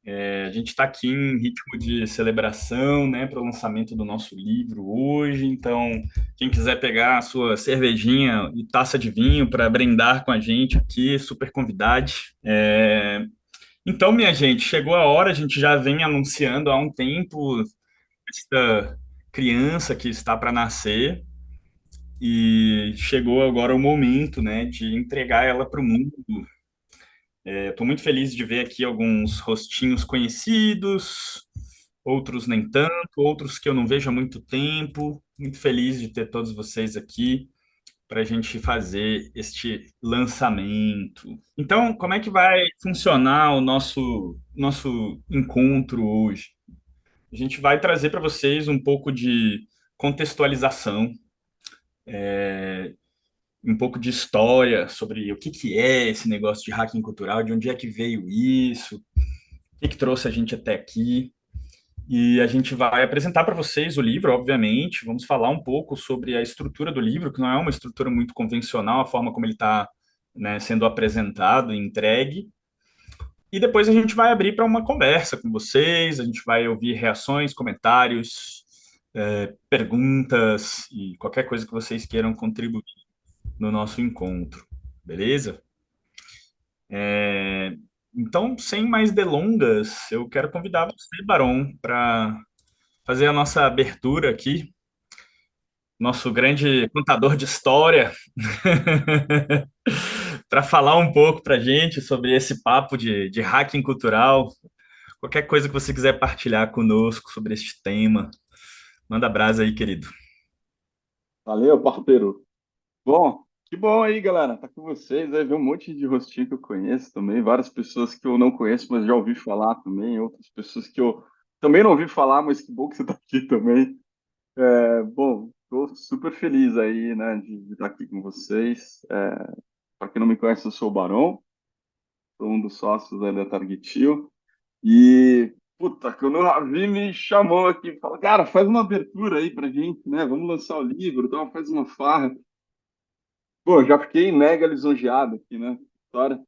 A gente está aqui em ritmo de celebração, né, para o lançamento do nosso livro hoje. Então, quem quiser pegar a sua cervejinha e taça de vinho para brindar com a gente aqui, super convidade. Então, minha gente, chegou a hora, a gente já vem anunciando há um tempo esta criança que está para nascer e chegou agora o momento, né, de entregar ela para o mundo. Estou muito feliz de ver aqui alguns rostinhos conhecidos, outros nem tanto, outros que eu não vejo há muito tempo. Muito feliz de ter todos vocês aqui para a gente fazer este lançamento. Então, como é que vai funcionar o nosso encontro hoje? A gente vai trazer para vocês um pouco de contextualização, um pouco de história sobre o que que é esse negócio de hacking cultural, de onde é que veio isso, o que trouxe a gente até aqui. E a gente vai apresentar para vocês o livro, obviamente. Vamos falar um pouco sobre a estrutura do livro, que não é uma estrutura muito convencional, a forma como ele está, né, sendo apresentado e entregue. E depois a gente vai abrir para uma conversa com vocês, a gente vai ouvir reações, comentários, perguntas e qualquer coisa que vocês queiram contribuir no nosso encontro, beleza? Então, sem mais delongas, eu quero convidar você, Barão, para fazer a nossa abertura aqui, nosso grande contador de história, para falar um pouco para a gente sobre esse papo de hacking cultural. Qualquer coisa que você quiser partilhar conosco sobre este tema, manda brasa aí, querido. Valeu, parceiro. Bom, que bom aí, galera. Tá com vocês. Aí ver um monte de rostinho que eu conheço também, várias pessoas que eu não conheço, mas já ouvi falar também, outras pessoas que eu também não ouvi falar, mas que bom que você tá aqui também. Bom, tô super feliz aí, né, de estar aqui com vocês. Para quem não me conhece, eu sou o Barão, sou um dos sócios aí da Targetio. E, puta, quando o Ravi me chamou aqui, falou, cara, faz uma abertura aí pra gente, né? Vamos lançar o livro, então faz uma farra. Pô, já fiquei mega lisonjeado aqui, né? História.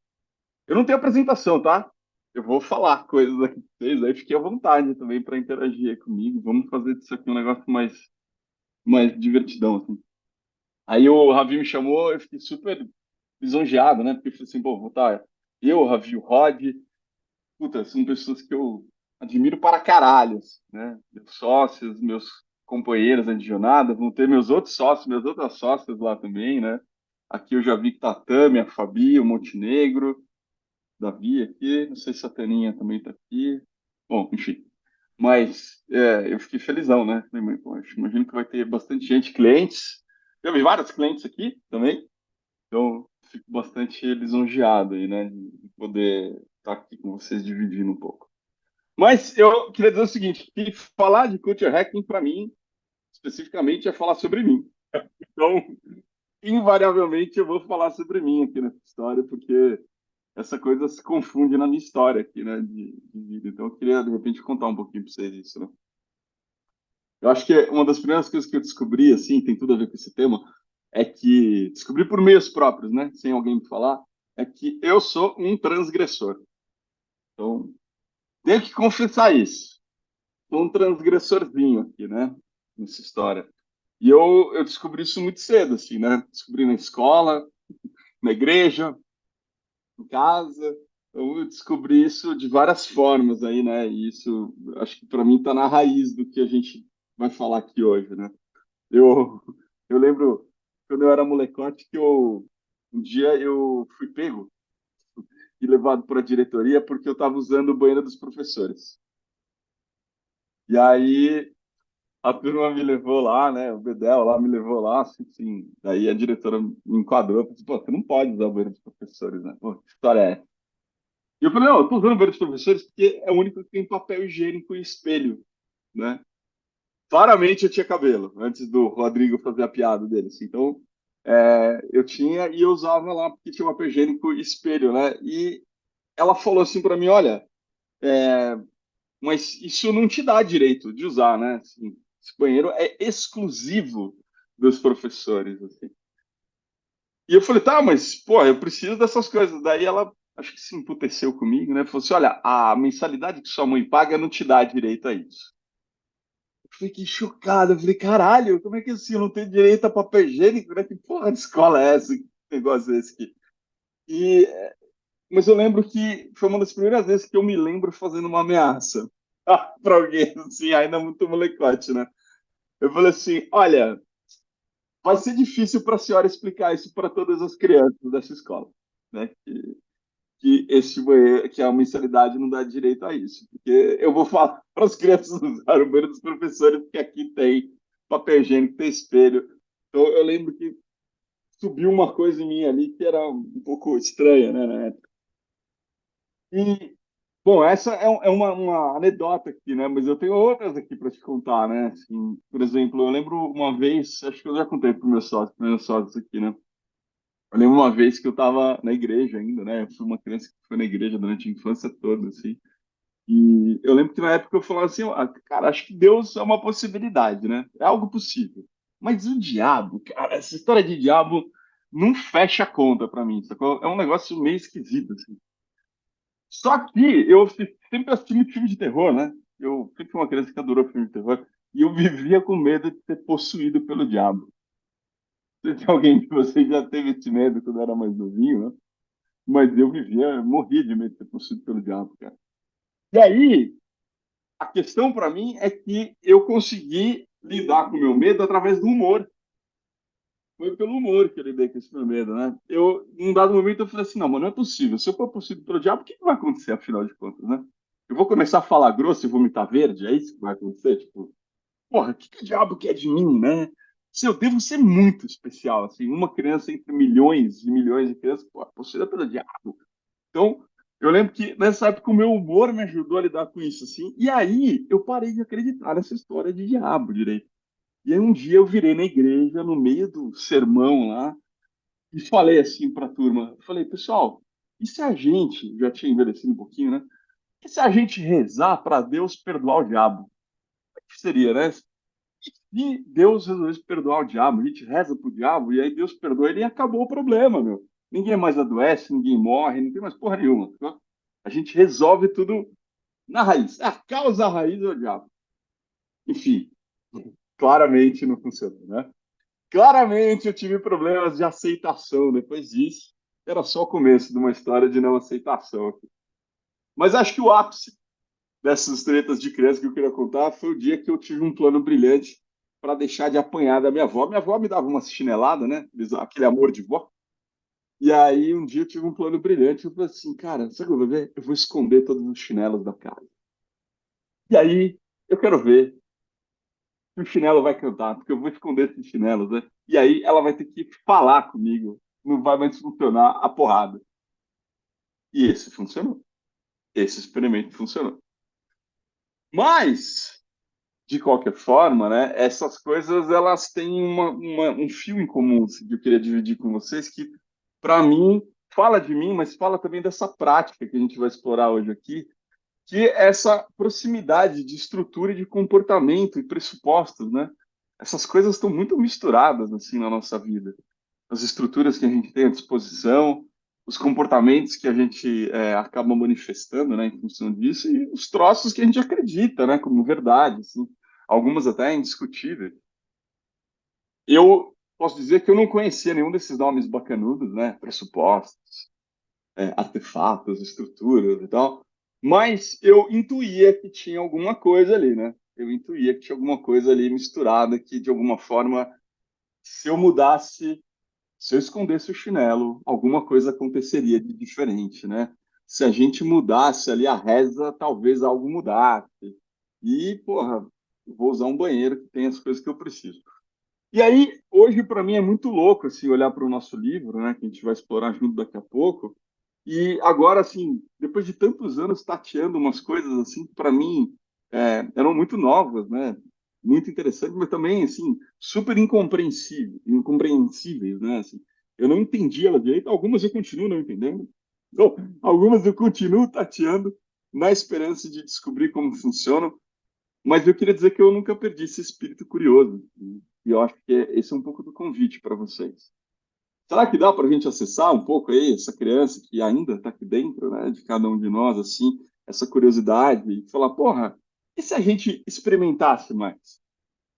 Eu não tenho apresentação, tá? Eu vou falar coisas aqui pra vocês, aí fiquei à vontade também para interagir aí comigo. Vamos fazer disso aqui um negócio mais divertidão, assim. Aí o Ravi me chamou, eu fiquei super lisonjeado, né? Porque eu falei assim, pô, vou estar eu, o Ravi, o Rod, puta, são pessoas que eu admiro para caralho, assim, né? Meus sócios, meus companheiros né, de jornada, vão ter meus outros sócios, minhas outras sócias lá também, né? Aqui eu já vi que tá a Tami, a Fabi, o Montenegro, Davi aqui, não sei se a Taninha também tá aqui. Bom, enfim. Mas eu fiquei felizão, né? Falei, "Mas, pô, imagino que vai ter bastante gente, clientes. Eu vi vários clientes aqui também, então fico bastante lisonjeado aí, né? De poder estar aqui com vocês dividindo um pouco. Mas eu queria dizer o seguinte, que falar de culture hacking para mim, especificamente, é falar sobre mim. Então, invariavelmente, eu vou falar sobre mim aqui nessa história, porque essa coisa se confunde na minha história aqui, né, de vida. Então, eu queria, de repente, contar um pouquinho para vocês isso, né? Eu acho que uma das primeiras coisas que eu descobri, assim, tem tudo a ver com esse tema, é que, descobri por meios próprios, né, sem alguém me falar, é que eu sou um transgressor. Então, tenho que confessar isso. Sou um transgressorzinho aqui, né, nessa história. E eu descobri isso muito cedo, assim, né? Descobri na escola, na igreja, em casa. Então, eu descobri isso de várias formas aí, né? E isso, acho que para mim está na raiz do que a gente vai falar aqui hoje, né? Eu, eu lembro quando eu era molecote que um dia eu fui pego e levado para a diretoria porque eu estava usando o banheiro dos professores. E aí a turma me levou lá, né? O Bedel lá me levou lá, assim. Daí a diretora me enquadrou, falou assim, pô, você não pode usar o banheiro dos professores, né? Pô, que história é essa? E eu falei, não, eu tô usando o banheiro dos professores porque é o único que tem papel higiênico e espelho, né? Claramente eu tinha cabelo, antes do Rodrigo fazer a piada dele, assim. Então, eu tinha e eu usava lá porque tinha papel higiênico e espelho, né? E ela falou assim para mim, olha, mas isso não te dá direito de usar, né? Assim, esse banheiro é exclusivo dos professores, assim. E eu falei, tá, mas, pô, eu preciso dessas coisas. Daí ela acho que se emputeceu comigo, né? Falou assim: olha, a mensalidade que sua mãe paga não te dá direito a isso. Eu fiquei chocado, eu falei, caralho, como é que assim, eu não tenho direito a papel higiênico, né? Que porra de escola é essa? Que negócio é esse aqui? E, mas eu lembro que foi uma das primeiras vezes que eu me lembro fazendo uma ameaça para alguém, assim, ainda muito molecote, né? Eu falei assim: olha, vai ser difícil para a senhora explicar isso para todas as crianças dessa escola, né? Que esse banheiro, que a mensalidade não dá direito a isso. Porque eu vou falar para as crianças usarem o banheiro dos professores, porque aqui tem papel higiênico, tem espelho. Então eu lembro que subiu uma coisa em mim ali que era um pouco estranha, né? E, bom, essa é uma anedota aqui, né? Mas eu tenho outras aqui para te contar, né? Assim, por exemplo, eu lembro uma vez, acho que eu já contei para meus sócios aqui, né? Eu lembro uma vez que eu estava na igreja ainda, né? Eu fui uma criança que foi na igreja durante a infância toda, assim. E eu lembro que na época eu falava assim: ah, cara, acho que Deus é uma possibilidade, né? É algo possível. Mas o diabo, cara, essa história de diabo não fecha a conta para mim, sacou? É um negócio meio esquisito, assim. Só que eu sempre assisti filme de terror, né? Eu sempre fui uma criança que adorou filme de terror. E eu vivia com medo de ser possuído pelo diabo. Se tem alguém de vocês já teve esse medo quando era mais novinho, né? Mas eu vivia, morria de medo de ser possuído pelo diabo, cara. E aí, a questão para mim é que eu consegui lidar com o meu medo através do humor. Foi pelo humor que eu lidei com esse meu medo, né? Eu, em um dado momento, eu falei assim: não, mano, não é possível. Se eu for possuído pelo diabo, o que vai acontecer, afinal de contas, né? Eu vou começar a falar grosso e vomitar verde? É isso que vai acontecer? Tipo, porra, o que o diabo quer de mim, né? Se eu devo ser muito especial, assim, uma criança entre milhões e milhões de crianças, pô, possuída pelo diabo. Então, eu lembro que nessa época o meu humor me ajudou a lidar com isso, assim. E aí eu parei de acreditar nessa história de diabo direito. E aí um dia eu virei na igreja, no meio do sermão lá, e falei assim para a turma, falei, pessoal, e se a gente, já tinha envelhecido um pouquinho, né? E se a gente rezar para Deus perdoar o diabo? O que seria, né? E Deus resolveu perdoar o diabo, a gente reza pro diabo, e aí Deus perdoa ele e acabou o problema, meu. Ninguém mais adoece, ninguém morre, não tem mais porra nenhuma. Tá? A gente resolve tudo na raiz. A causa raiz é o diabo. Enfim, claramente não funcionou, né? Claramente eu tive problemas de aceitação depois disso. Era só o começo de uma história de não aceitação. Mas acho que o ápice dessas tretas de criança que eu queria contar foi o dia que eu tive um plano brilhante para deixar de apanhar da minha avó. Minha avó me dava uma chinelada, né? Aquele amor de vó. E aí um dia eu tive um plano brilhante. Eu falei assim, cara, sabe o que eu vou ver? Eu vou esconder todos os chinelos da casa. E aí eu quero ver se o chinelo vai cantar, porque eu vou esconder esses chinelos, né? E aí ela vai ter que falar comigo. Não vai mais funcionar a porrada. E esse funcionou. Esse experimento funcionou. Mas de qualquer forma, né, essas coisas elas têm um fio em comum assim, que eu queria dividir com vocês, que para mim fala de mim, mas fala também dessa prática que a gente vai explorar hoje aqui, que é essa proximidade de estrutura e de comportamento e pressupostos, né? Essas coisas estão muito misturadas assim na nossa vida. As estruturas que a gente tem à disposição, os comportamentos que a gente acaba manifestando, né, em função disso, e os troços que a gente acredita, né, como verdade, assim, algumas até indiscutíveis. Eu posso dizer que eu não conhecia nenhum desses nomes bacanudos, né, pressupostos, artefatos, estruturas e tal, mas eu intuía que tinha alguma coisa ali, né? Eu intuía que tinha alguma coisa ali misturada que, de alguma forma, se eu mudasse, se eu escondesse o chinelo, alguma coisa aconteceria de diferente, né? Se a gente mudasse ali a reza, talvez algo mudasse. E, porra, eu vou usar um banheiro que tem as coisas que eu preciso. E aí, hoje, para mim, é muito louco assim, olhar para o nosso livro, né, que a gente vai explorar junto daqui a pouco. E agora, assim, depois de tantos anos tateando umas coisas assim, para mim, eram muito novas, né? Muito interessantes, mas também, assim, super incompreensíveis, né? Assim, eu não entendia elas direito, algumas eu continuo não entendendo. Então, algumas eu continuo tateando na esperança de descobrir como funcionam, mas eu queria dizer que eu nunca perdi esse espírito curioso. E eu acho que esse é um pouco do convite para vocês. Será que dá para a gente acessar um pouco aí essa criança que ainda está aqui dentro, né, de cada um de nós, assim, essa curiosidade, e falar, porra, e se a gente experimentasse mais?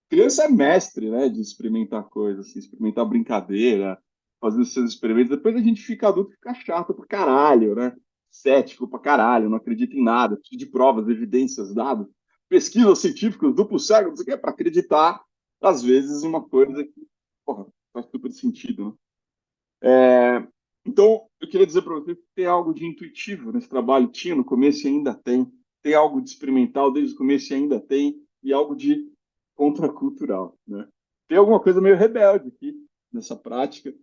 Criança é mestre, né, de experimentar coisas, assim, experimentar brincadeira, fazer os seus experimentos. Depois a gente fica adulto e fica chato pra caralho, né? Cético pra caralho, não acredita em nada, precisa de provas, evidências, dados, pesquisas científicas, duplo cego, não sei o quê, para acreditar, às vezes, em uma coisa que, porra, faz super sentido, né? Então, eu queria dizer para você que tem algo de intuitivo nesse trabalho. Tinha no começo e ainda tem. Tem algo de experimental desde o começo e ainda tem. E algo de contracultural, né? Tem alguma coisa meio rebelde aqui nessa prática.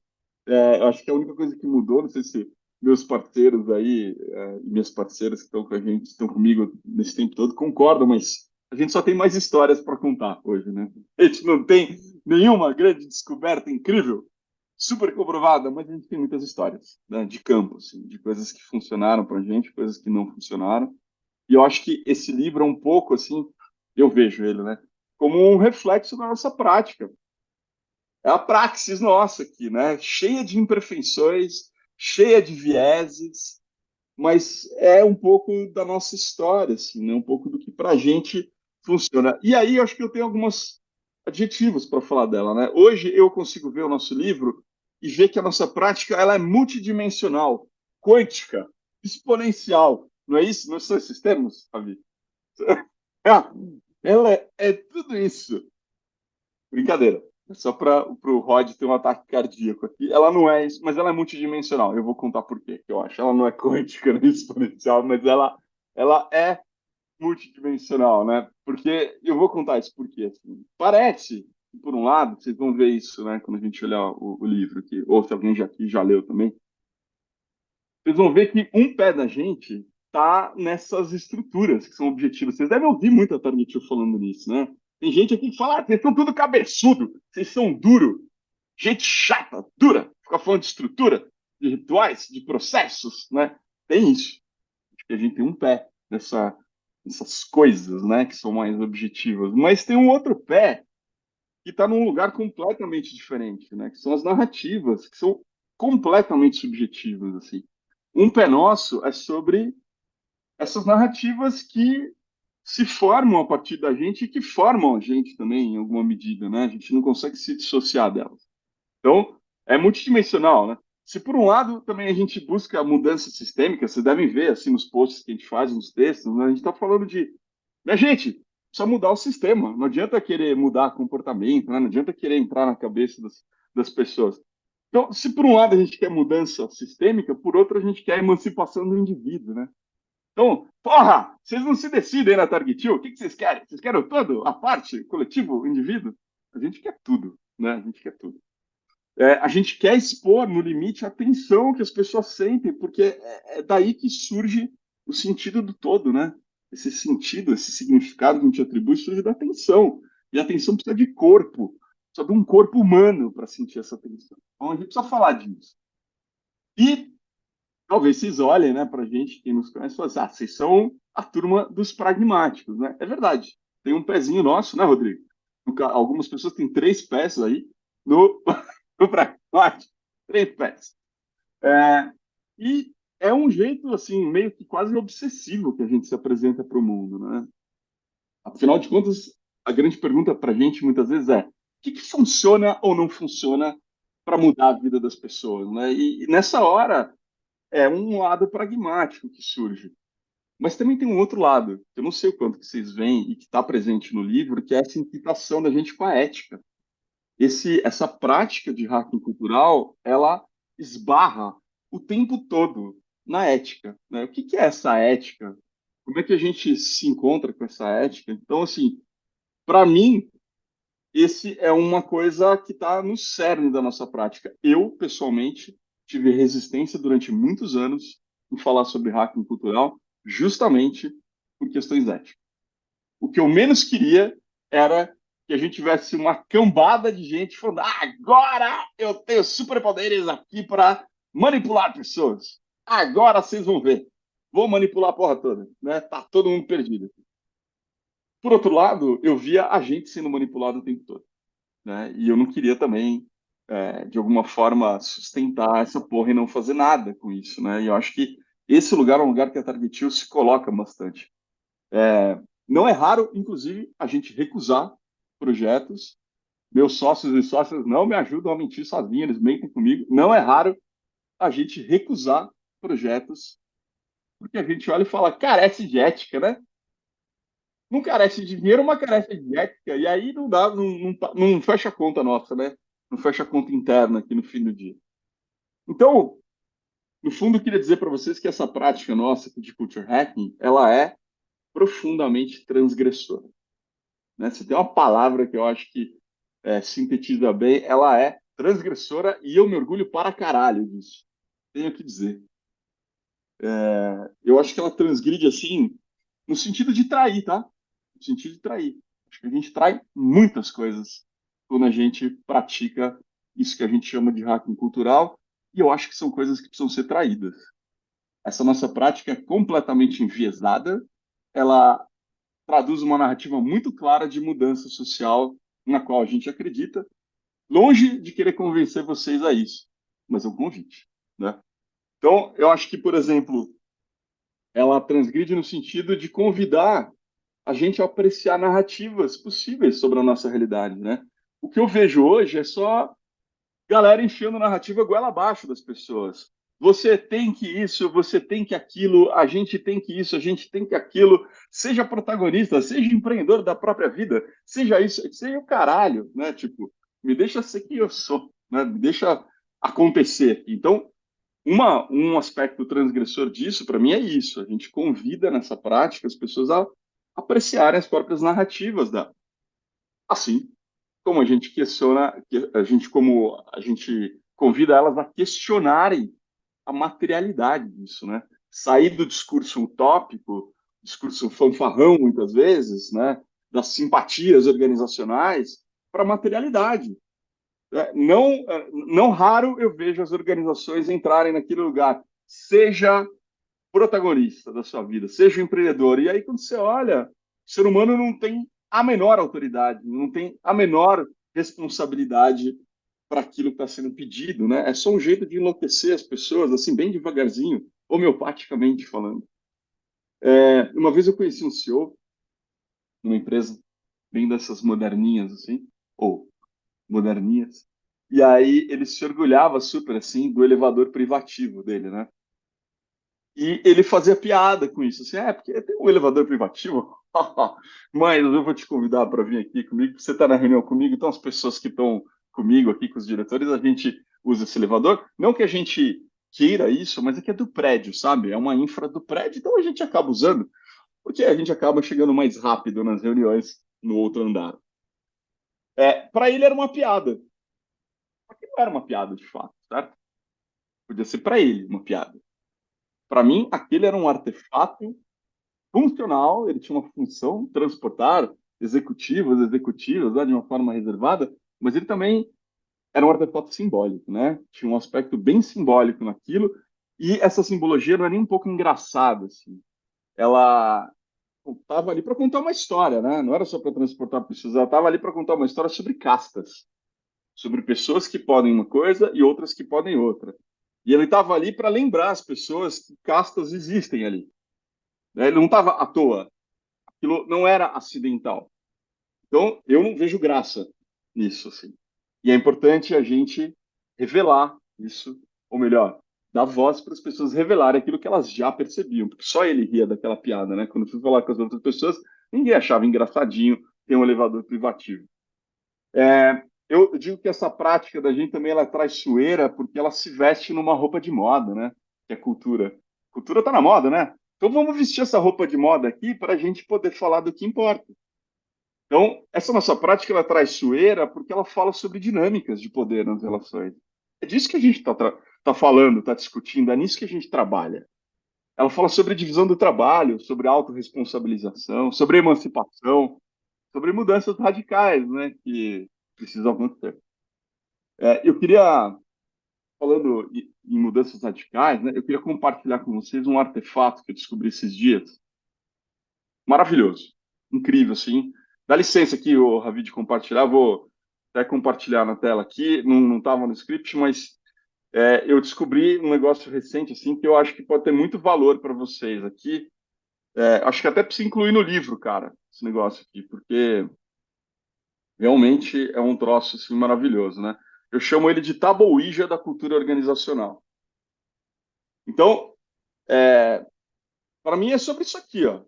Eu acho que a única coisa que mudou, não sei se meus parceiros aí, e minhas parceiras que estão com a gente, estão comigo nesse tempo todo, concordam, mas a gente só tem mais histórias para contar hoje, né? A gente não tem nenhuma grande descoberta incrível, super comprovada, mas a gente tem muitas histórias, né, de campo, assim, de coisas que funcionaram para a gente, coisas que não funcionaram. E eu acho que esse livro é um pouco assim, eu vejo ele, né, como um reflexo da nossa prática. É a praxis nossa aqui, né, cheia de imperfeições, cheia de vieses, mas é um pouco da nossa história, assim, né, um pouco do que para a gente funciona. E aí eu acho que eu tenho alguns adjetivos para falar dela, né? Hoje eu consigo ver o nosso livro e ver que a nossa prática ela é multidimensional, quântica, exponencial. Não é isso? Não são esses termos, Fabi? Ela é tudo isso. Brincadeira. É só para o Rod ter um ataque cardíaco aqui. Ela não é isso, mas ela é multidimensional. Eu vou contar por quê, que eu acho. Ela não é quântica nem exponencial, mas ela é multidimensional, né? Porque eu vou contar isso porque assim, parece, por um lado, vocês vão ver isso, né? Quando a gente olhar o livro aqui, ou se alguém já aqui já leu também, vocês vão ver que um pé da gente tá nessas estruturas que são objetivos. Vocês devem ouvir muito a Targetio falando nisso, né? Tem gente aqui que fala, vocês são tudo cabeçudo, vocês são duro, gente chata, dura, fica falando de estrutura, de rituais, de processos, né? Tem isso. Acho que a gente tem um pé nessas coisas, né, que são mais objetivas. Mas tem um outro pé que está num lugar completamente diferente, né, que são as narrativas, que são completamente subjetivas, assim. Um pé nosso é sobre essas narrativas que se formam a partir da gente e que formam a gente também, em alguma medida, né? A gente não consegue se dissociar delas. Então, é multidimensional, né? Se por um lado também a gente busca mudança sistêmica, vocês devem ver assim nos posts que a gente faz, nos textos, né? A gente está falando de, né, gente, precisa mudar o sistema. Não adianta querer mudar comportamento, né? Não adianta querer entrar na cabeça das pessoas. Então, se por um lado a gente quer mudança sistêmica, por outro a gente quer a emancipação do indivíduo, né? Então, porra, vocês não se decidem na Target. O que que vocês querem? Vocês querem o todo? A parte? Coletivo? O indivíduo? A gente quer tudo, né? A gente quer tudo. A gente quer expor no limite a tensão que as pessoas sentem, porque é daí que surge o sentido do todo, né? Esse sentido, esse significado que a gente atribui surge da tensão. E a tensão precisa de corpo, precisa de um corpo humano para sentir essa tensão. Então a gente precisa falar disso. E talvez vocês olhem, né, para a gente, quem nos conhece, e falem assim, ah, vocês são a turma dos pragmáticos, né? É verdade. Tem um pezinho nosso, né, Rodrigo? Algumas pessoas têm três pés aí no, no pragmático. Três pés. É, e é um jeito, assim, meio que quase obsessivo que a gente se apresenta para o mundo, né? Afinal de contas, a grande pergunta para a gente muitas vezes é: o que, que funciona ou não funciona para mudar a vida das pessoas, né? E nessa hora é um lado pragmático que surge. Mas também tem um outro lado, que eu não sei o quanto que vocês veem e que está presente no livro, que é essa implicação da gente com a ética. Essa prática de hacking cultural, ela esbarra o tempo todo na ética, né? O que que é essa ética? Como é que a gente se encontra com essa ética? Então, assim, para mim, esse é uma coisa que está no cerne da nossa prática. Eu, pessoalmente, tive resistência durante muitos anos em falar sobre hacking cultural, justamente por questões éticas. O que eu menos queria era que a gente tivesse uma cambada de gente falando: ah, agora eu tenho superpoderes aqui para manipular pessoas. Agora vocês vão ver. Vou manipular a porra toda. Né? Tá todo mundo perdido. Por outro lado, eu via a gente sendo manipulado o tempo todo, né? E eu não queria também. de alguma forma, sustentar essa porra e não fazer nada com isso, né? E eu acho que esse lugar é um lugar que a Target Hill se coloca bastante. Não é raro, inclusive, a gente recusar projetos. Meus sócios e sócias não me ajudam a mentir sozinhos, eles mentem comigo. Não é raro a gente recusar projetos, porque a gente olha e fala, carece de ética, né? Não carece de dinheiro, mas carece de ética, e aí não dá, não fecha a conta nossa, né? Não fecha a conta interna aqui no fim do dia. Então, no fundo, eu queria dizer para vocês que essa prática nossa de culture hacking, ela é profundamente transgressora, né? Se tem uma palavra que eu acho que sintetiza bem, ela é transgressora e eu me orgulho para caralho disso. Tenho que dizer. Eu acho que ela transgride assim, no sentido de trair, tá? No sentido de trair. Acho que a gente trai muitas coisas quando a gente pratica isso que a gente chama de hacking cultural, e eu acho que são coisas que precisam ser traídas. Essa nossa prática é completamente enviesada, ela traduz uma narrativa muito clara de mudança social na qual a gente acredita, longe de querer convencer vocês a isso, mas é um convite, né? Então, eu acho que, por exemplo, ela transgride no sentido de convidar a gente a apreciar narrativas possíveis sobre a nossa realidade, né? O que eu vejo hoje é só galera enfiando narrativa goela abaixo das pessoas. Você tem que isso, você tem que aquilo, a gente tem que isso, a gente tem que aquilo. Seja protagonista, seja empreendedor da própria vida, seja isso, seja o caralho, né? Tipo, me deixa ser quem eu sou, né? Me deixa acontecer. Então, um aspecto transgressor disso, para mim, é isso. A gente convida nessa prática as pessoas a apreciarem as próprias narrativas da. Assim, como a gente questiona, como a gente convida elas a questionarem a materialidade disso, né? Sair do discurso utópico, discurso fanfarrão muitas vezes, né? Das simpatias organizacionais para a materialidade. Não raro eu vejo as organizações entrarem naquele lugar. Seja protagonista da sua vida, seja um empreendedor. E aí, quando você olha, o ser humano não tem a menor autoridade, não tem a menor responsabilidade para aquilo que está sendo pedido, né? É só um jeito de enlouquecer as pessoas, assim, bem devagarzinho, homeopaticamente falando. Uma vez eu conheci um CEO numa empresa bem dessas moderninhas, assim, ou moderninhas, e aí ele se orgulhava super, assim, do elevador privativo dele, né? E ele fazia piada com isso, assim, porque tem um elevador privativo, mas eu vou te convidar para vir aqui comigo, você está na reunião comigo, então as pessoas que estão comigo aqui, com os diretores, a gente usa esse elevador, não que a gente queira isso, mas é que é do prédio, sabe? É uma infra do prédio, então a gente acaba usando, porque a gente acaba chegando mais rápido nas reuniões no outro andar. Para ele era uma piada, só que não era uma piada de fato, certo? Podia ser para ele uma piada. Para mim, aquele era um artefato funcional, ele tinha uma função, transportar executivos, executivas, né, de uma forma reservada, mas ele também era um artefato simbólico, né? Tinha um aspecto bem simbólico naquilo, e essa simbologia não é nem um pouco engraçada, assim. Ela estava ali para contar uma história, né? Não era só para transportar pessoas, ela estava ali para contar uma história sobre castas, sobre pessoas que podem uma coisa e outras que podem outra. E ele estava ali para lembrar as pessoas que castas existem ali, né? Ele não estava à toa, aquilo não era acidental. Então, eu não vejo graça nisso, assim. E é importante a gente revelar isso, ou melhor, dar voz para as pessoas revelarem aquilo que elas já percebiam, porque só ele ria daquela piada, né? Quando eu fui falar com as outras pessoas, ninguém achava engraçadinho ter um elevador privativo. Eu digo que essa prática da gente também ela é traiçoeira porque ela se veste numa roupa de moda, né? Que é cultura. Cultura tá na moda, né? Então vamos vestir essa roupa de moda aqui para a gente poder falar do que importa. Então, essa nossa prática ela é traiçoeira porque ela fala sobre dinâmicas de poder nas relações. É disso que a gente está tá falando, está discutindo, é nisso que a gente trabalha. Ela fala sobre divisão do trabalho, sobre autorresponsabilização, sobre emancipação, sobre mudanças radicais, né, que precisam acontecer. Eu queria, falando em mudanças radicais, né, eu queria compartilhar com vocês um artefato que eu descobri esses dias. Maravilhoso, incrível, assim. Dá licença aqui, o Ravi, de compartilhar. Vou até compartilhar na tela aqui, não estava no script, mas eu descobri um negócio recente, assim, que eu acho que pode ter muito valor para vocês aqui. Acho que até precisa incluir no livro, cara, esse negócio aqui, porque realmente é um troço, assim, maravilhoso, né? Eu chamo ele de tabuíja da cultura organizacional. Então, para mim é sobre isso aqui, ó.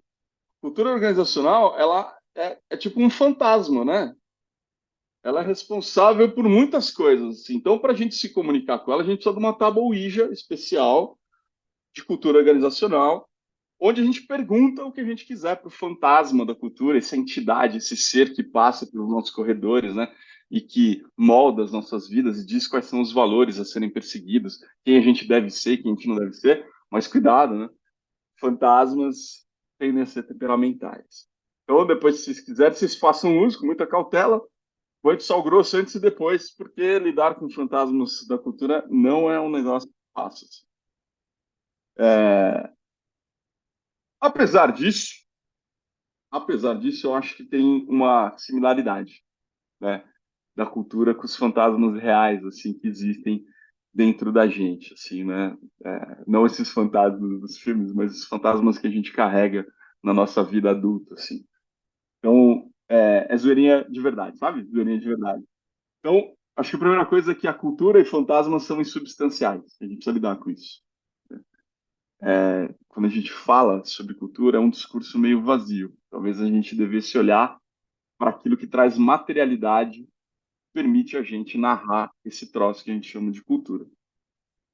Cultura organizacional, ela é tipo um fantasma, né? Ela é responsável por muitas coisas, assim. Então, para a gente se comunicar com ela, a gente precisa de uma tábua Ouija especial de cultura organizacional, onde a gente pergunta o que a gente quiser para o fantasma da cultura, essa entidade, esse ser que passa pelos nossos corredores, né? E que molda as nossas vidas e diz quais são os valores a serem perseguidos, quem a gente deve ser, quem a gente não deve ser. Mas cuidado, né? Fantasmas tendem a ser temperamentais. Então, depois, se vocês quiserem, vocês façam uso com muita cautela. Põe de sal grosso antes e depois, porque lidar com fantasmas da cultura não é um negócio fácil. É, apesar disso, eu acho que tem uma similaridade, né, da cultura com os fantasmas reais, assim, que existem dentro da gente, assim, né? Não esses fantasmas dos filmes, mas os fantasmas que a gente carrega na nossa vida adulta, assim. Então, é zoeirinha de verdade, sabe? Zoeirinha de verdade. Então, acho que a primeira coisa é que a cultura e fantasmas são insubstanciais. A gente precisa lidar com isso. Quando a gente fala sobre cultura, é um discurso meio vazio. Talvez a gente devesse olhar para aquilo que traz materialidade, permite a gente narrar esse troço que a gente chama de cultura.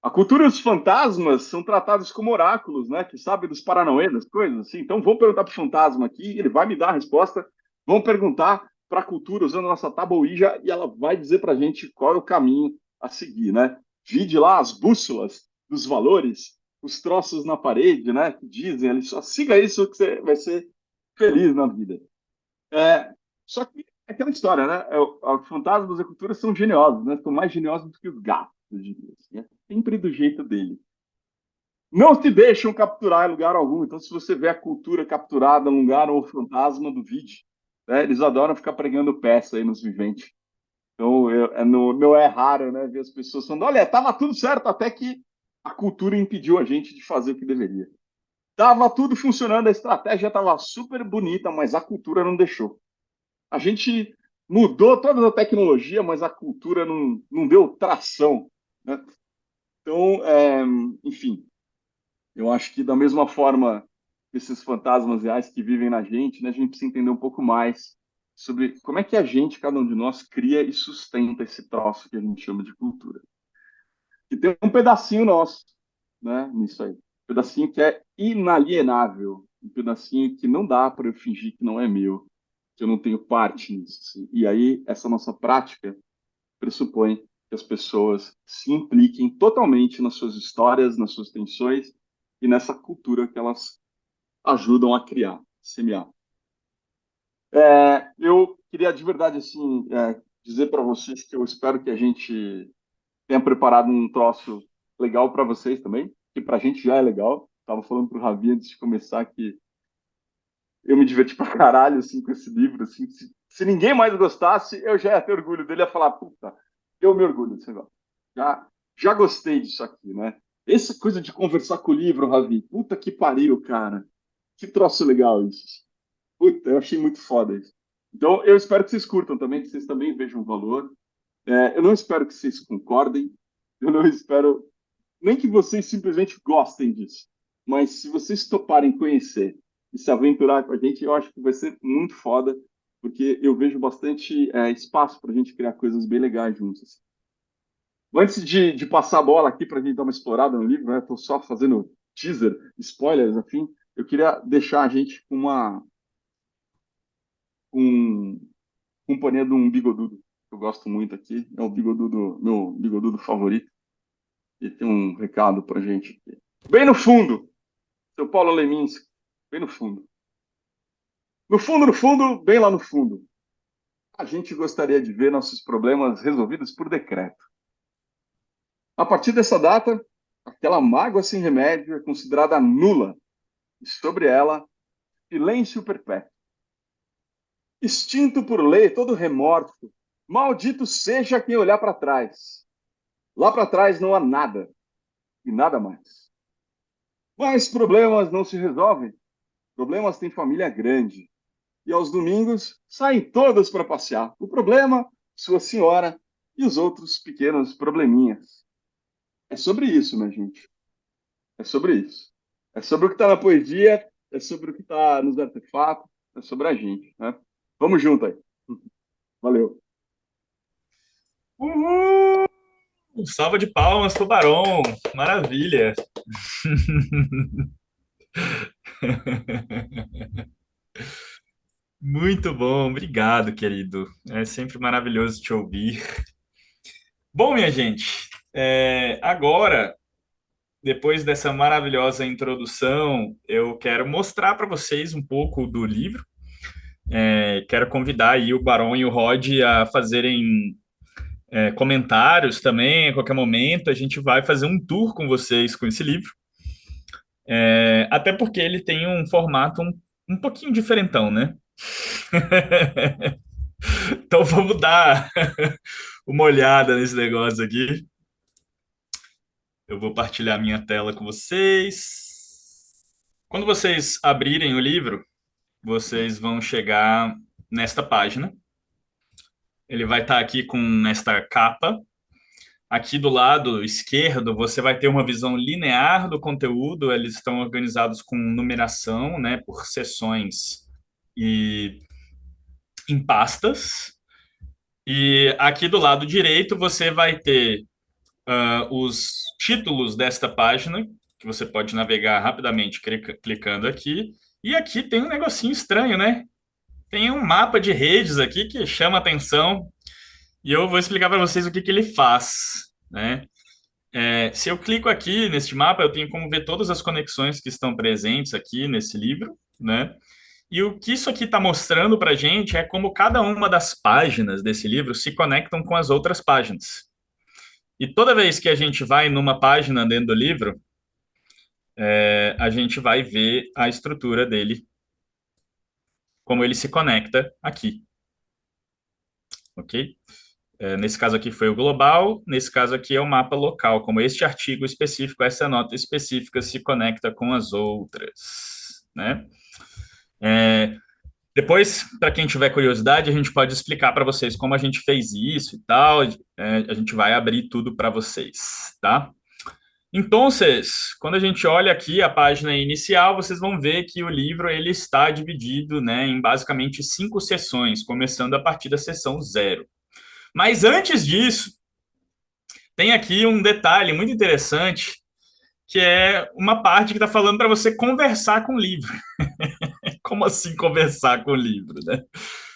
A cultura e os fantasmas são tratados como oráculos, né? Que sabem dos paranauê, das coisas assim. Então, vamos perguntar para o fantasma aqui, ele vai me dar a resposta. Vamos perguntar para a cultura usando a nossa tábua Ouija e ela vai dizer para a gente qual é o caminho a seguir, né? Vide lá as bússolas dos valores, os troços na parede, né? Que dizem ali, só siga isso que você vai ser feliz na vida. É, só que é aquela história, né? Os fantasmas da cultura são geniosos, né? São mais geniosos do que os gatos, eu diria, assim, né? Sempre do jeito dele. Não se deixam capturar em lugar algum. Então, se você vê a cultura capturada em lugar ou fantasma, duvide. Né? Eles adoram ficar pregando peça aí nos viventes. Então, não é raro, né, ver as pessoas falando: olha, estava tudo certo até que a cultura impediu a gente de fazer o que deveria. Tava tudo funcionando, a estratégia estava super bonita, mas a cultura não deixou. A gente mudou toda a tecnologia, mas a cultura não deu tração. Né? Então, enfim, eu acho que da mesma forma esses fantasmas reais que vivem na gente, né, a gente precisa entender um pouco mais sobre como é que a gente, cada um de nós, cria e sustenta esse troço que a gente chama de cultura. E tem um pedacinho nosso, né, nisso aí. Um pedacinho que é inalienável, um pedacinho que não dá para eu fingir que não é meu, que eu não tenho parte nisso. Assim. E aí, essa nossa prática pressupõe que as pessoas se impliquem totalmente nas suas histórias, nas suas tensões e nessa cultura que elas ajudam a criar, semear. Eu queria de verdade assim dizer para vocês que eu espero que a gente tenha preparado um troço legal para vocês também, que para a gente já é legal. Estava falando para o Ravi antes de começar que eu me diverti pra caralho assim, com esse livro. Assim, se ninguém mais gostasse, eu já ia ter orgulho dele, ia falar: puta, eu me orgulho desse negócio. Já gostei disso aqui, né? Essa coisa de conversar com o livro, Ravi, puta que pariu, cara. Que troço legal isso. Puta, eu achei muito foda isso. Então, eu espero que vocês curtam também, que vocês também vejam o valor. Eu não espero que vocês concordem, eu não espero nem que vocês simplesmente gostem disso, mas se vocês toparem conhecer e se aventurar com a gente, eu acho que vai ser muito foda, porque eu vejo bastante espaço para a gente criar coisas bem legais juntos. Antes de passar a bola aqui para a gente dar uma explorada no livro, né? Estou só fazendo teaser, spoilers, afim. Eu queria deixar a gente com uma com companhia de um bigodudo que eu gosto muito aqui. É o bigodudo, meu bigodudo favorito. E tem um recado para a gente aqui. Bem no fundo, seu Paulo Leminski, bem no fundo. No fundo, no fundo, bem lá no fundo. A gente gostaria de ver nossos problemas resolvidos por decreto. A partir dessa data, aquela mágoa sem remédio é considerada nula e sobre ela, silêncio perpétuo. Extinto por lei todo remorso Maldito seja quem olhar para trás. Lá para trás não há nada e nada mais. Mas problemas não se resolvem. Problemas têm família grande. E aos domingos saem todas para passear. O problema, sua senhora e os outros pequenos probleminhas. É sobre isso, minha gente. É sobre isso. É sobre o que está na poesia, é sobre o que está nos artefatos, é sobre a gente, né? Vamos junto aí. Valeu. Uhul! Salva de palmas pro Barão. Maravilha. Muito bom, obrigado, querido. É sempre maravilhoso te ouvir. Bom, minha gente, agora, depois dessa maravilhosa introdução, eu quero mostrar para vocês um pouco do livro. Quero convidar aí o Barão e o Rod a fazerem comentários também, a qualquer momento. A gente vai fazer um tour com vocês com esse livro. Até porque ele tem um formato um pouquinho diferentão, né? Então vamos dar uma olhada nesse negócio aqui. Eu vou partilhar minha tela com vocês. Quando vocês abrirem o livro, vocês vão chegar nesta página. Ele vai estar aqui com esta capa. Aqui do lado esquerdo, você vai ter uma visão linear do conteúdo. Eles estão organizados com numeração, né, por seções e em pastas. E aqui do lado direito, você vai ter os títulos desta página, que você pode navegar rapidamente clicando aqui. E aqui tem um negocinho estranho, né? Tem um mapa de redes aqui que chama atenção. E eu vou explicar para vocês o que ele faz, né? Se eu clico aqui neste mapa, eu tenho como ver todas as conexões que estão presentes aqui nesse livro, né? E o que isso aqui está mostrando para a gente é como cada uma das páginas desse livro se conectam com as outras páginas. E toda vez que a gente vai numa página dentro do livro, a gente vai ver a estrutura dele, como ele se conecta aqui, ok? Nesse caso aqui foi o global, nesse caso aqui é o mapa local, como este artigo específico, essa nota específica se conecta com as outras, né? Depois, para quem tiver curiosidade, a gente pode explicar para vocês como a gente fez isso e tal. A gente vai abrir tudo para vocês, tá? Então, quando a gente olha aqui a página inicial, vocês vão ver que o livro ele está dividido, né, em basicamente 5 seções, começando a partir da seção 0. Mas antes disso, tem aqui um detalhe muito interessante, que é uma parte que está falando para você conversar com o livro. Como assim conversar com o livro, né?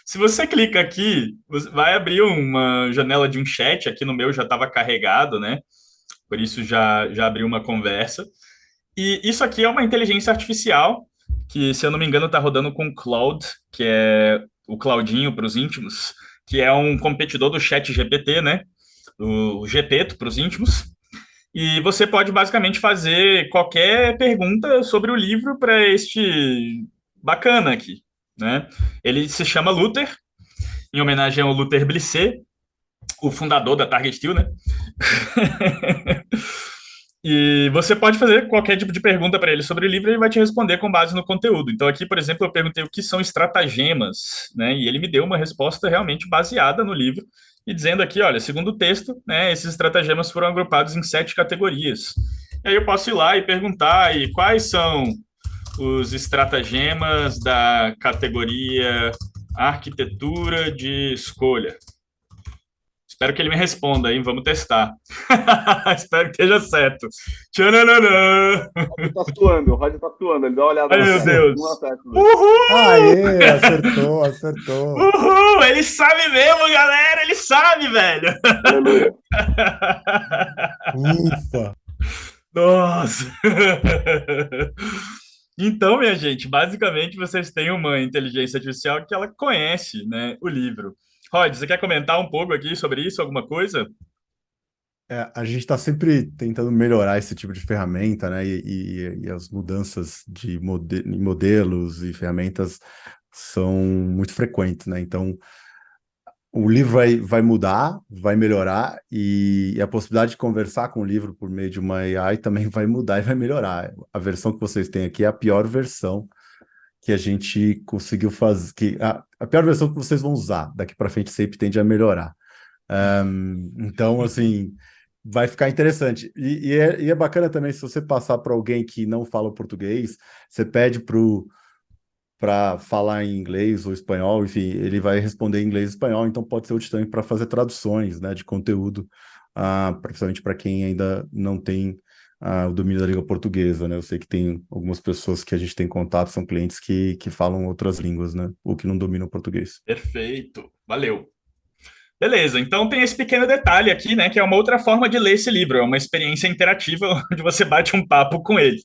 Se você clica aqui, vai abrir uma janela de um chat, aqui no meu já estava carregado, né? Por isso já abriu uma conversa. E isso aqui é uma inteligência artificial que, se eu não me engano, está rodando com o Claude, que é o Claudinho para os íntimos, que é um competidor do chat GPT, né? O Gepeto para os íntimos. E você pode basicamente fazer qualquer pergunta sobre o livro para este bacana aqui, né? Ele se chama Luther, em homenagem ao Luther Blissett, o fundador da Target Steel, né? E você pode fazer qualquer tipo de pergunta para ele sobre o livro e ele vai te responder com base no conteúdo. Então, aqui, por exemplo, eu perguntei o que são estratagemas, né? E ele me deu uma resposta realmente baseada no livro e dizendo aqui, olha, segundo o texto, né, esses estratagemas foram agrupados em 7 categorias. E aí eu posso ir lá e perguntar e quais são os estratagemas da categoria arquitetura de escolha. Espero que ele me responda, hein? Vamos testar. Espero que esteja certo. Tchananã! O Rod tá suando, ele dá uma olhada Ai, na meu tela. Deus. Vamos lá, velho. Uhul! Aê, acertou, acertou. Uhul! Ele sabe mesmo, galera! Ele sabe, velho! Aleluia. Ufa. Nossa! Então, minha gente, basicamente vocês têm uma inteligência artificial que ela conhece, né, o livro. Rod, você quer comentar um pouco aqui sobre isso, alguma coisa? A gente está sempre tentando melhorar esse tipo de ferramenta, né? E as mudanças de modelos e ferramentas são muito frequentes, né? Então, o livro vai mudar, vai melhorar, e a possibilidade de conversar com o livro por meio de uma AI também vai mudar e vai melhorar. A versão que vocês têm aqui é a pior versão que a gente conseguiu fazer, a pior versão que vocês vão usar. Daqui para frente sempre tende a melhorar. Então, assim, vai ficar interessante. E é bacana também se você passar para alguém que não fala português, você pede para falar em inglês ou espanhol, enfim, ele vai responder em inglês e espanhol, então pode ser útil também para fazer traduções, né, de conteúdo, principalmente para quem ainda não tem o domínio da língua portuguesa, né? Eu sei que tem algumas pessoas que a gente tem contato, são clientes que falam outras línguas, né, ou que não dominam o português. Perfeito, valeu. Beleza, então tem esse pequeno detalhe aqui, né, que é uma outra forma de ler esse livro, é uma experiência interativa onde você bate um papo com ele.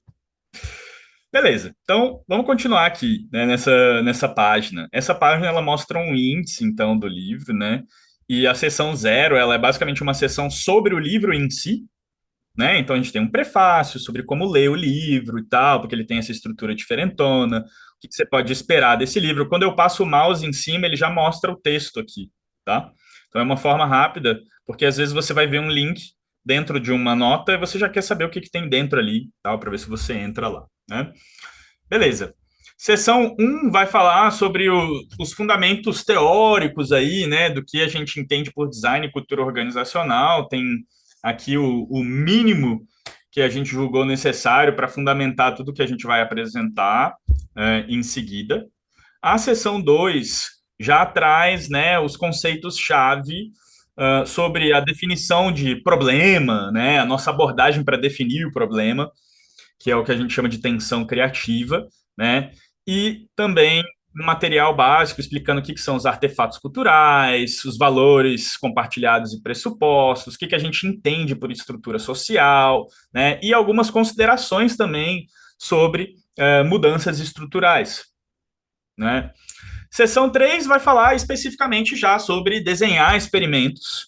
Beleza, então vamos continuar aqui, né, nessa página. Essa página ela mostra um índice, então, do livro, né, e a seção 0, ela é basicamente uma seção sobre o livro em si, né, então a gente tem um prefácio sobre como ler o livro e tal, porque ele tem essa estrutura diferentona, o que você pode esperar desse livro. Quando eu passo o mouse em cima, ele já mostra o texto aqui, tá? Então é uma forma rápida, porque às vezes você vai ver um link dentro de uma nota e você já quer saber o que tem dentro ali, tal, para ver se você entra lá, né? Beleza. Seção 1 vai falar sobre os fundamentos teóricos aí, né, do que a gente entende por design e cultura organizacional. Tem aqui o mínimo que a gente julgou necessário para fundamentar tudo que a gente vai apresentar em seguida. A seção 2 já traz, né, os conceitos-chave sobre a definição de problema, né, a nossa abordagem para definir o problema, que é o que a gente chama de tensão criativa, né? E também um material básico explicando o que são os artefatos culturais, os valores compartilhados e pressupostos, o que a gente entende por estrutura social, né? E algumas considerações também sobre mudanças estruturais, né? Seção 3 vai falar especificamente já sobre desenhar experimentos.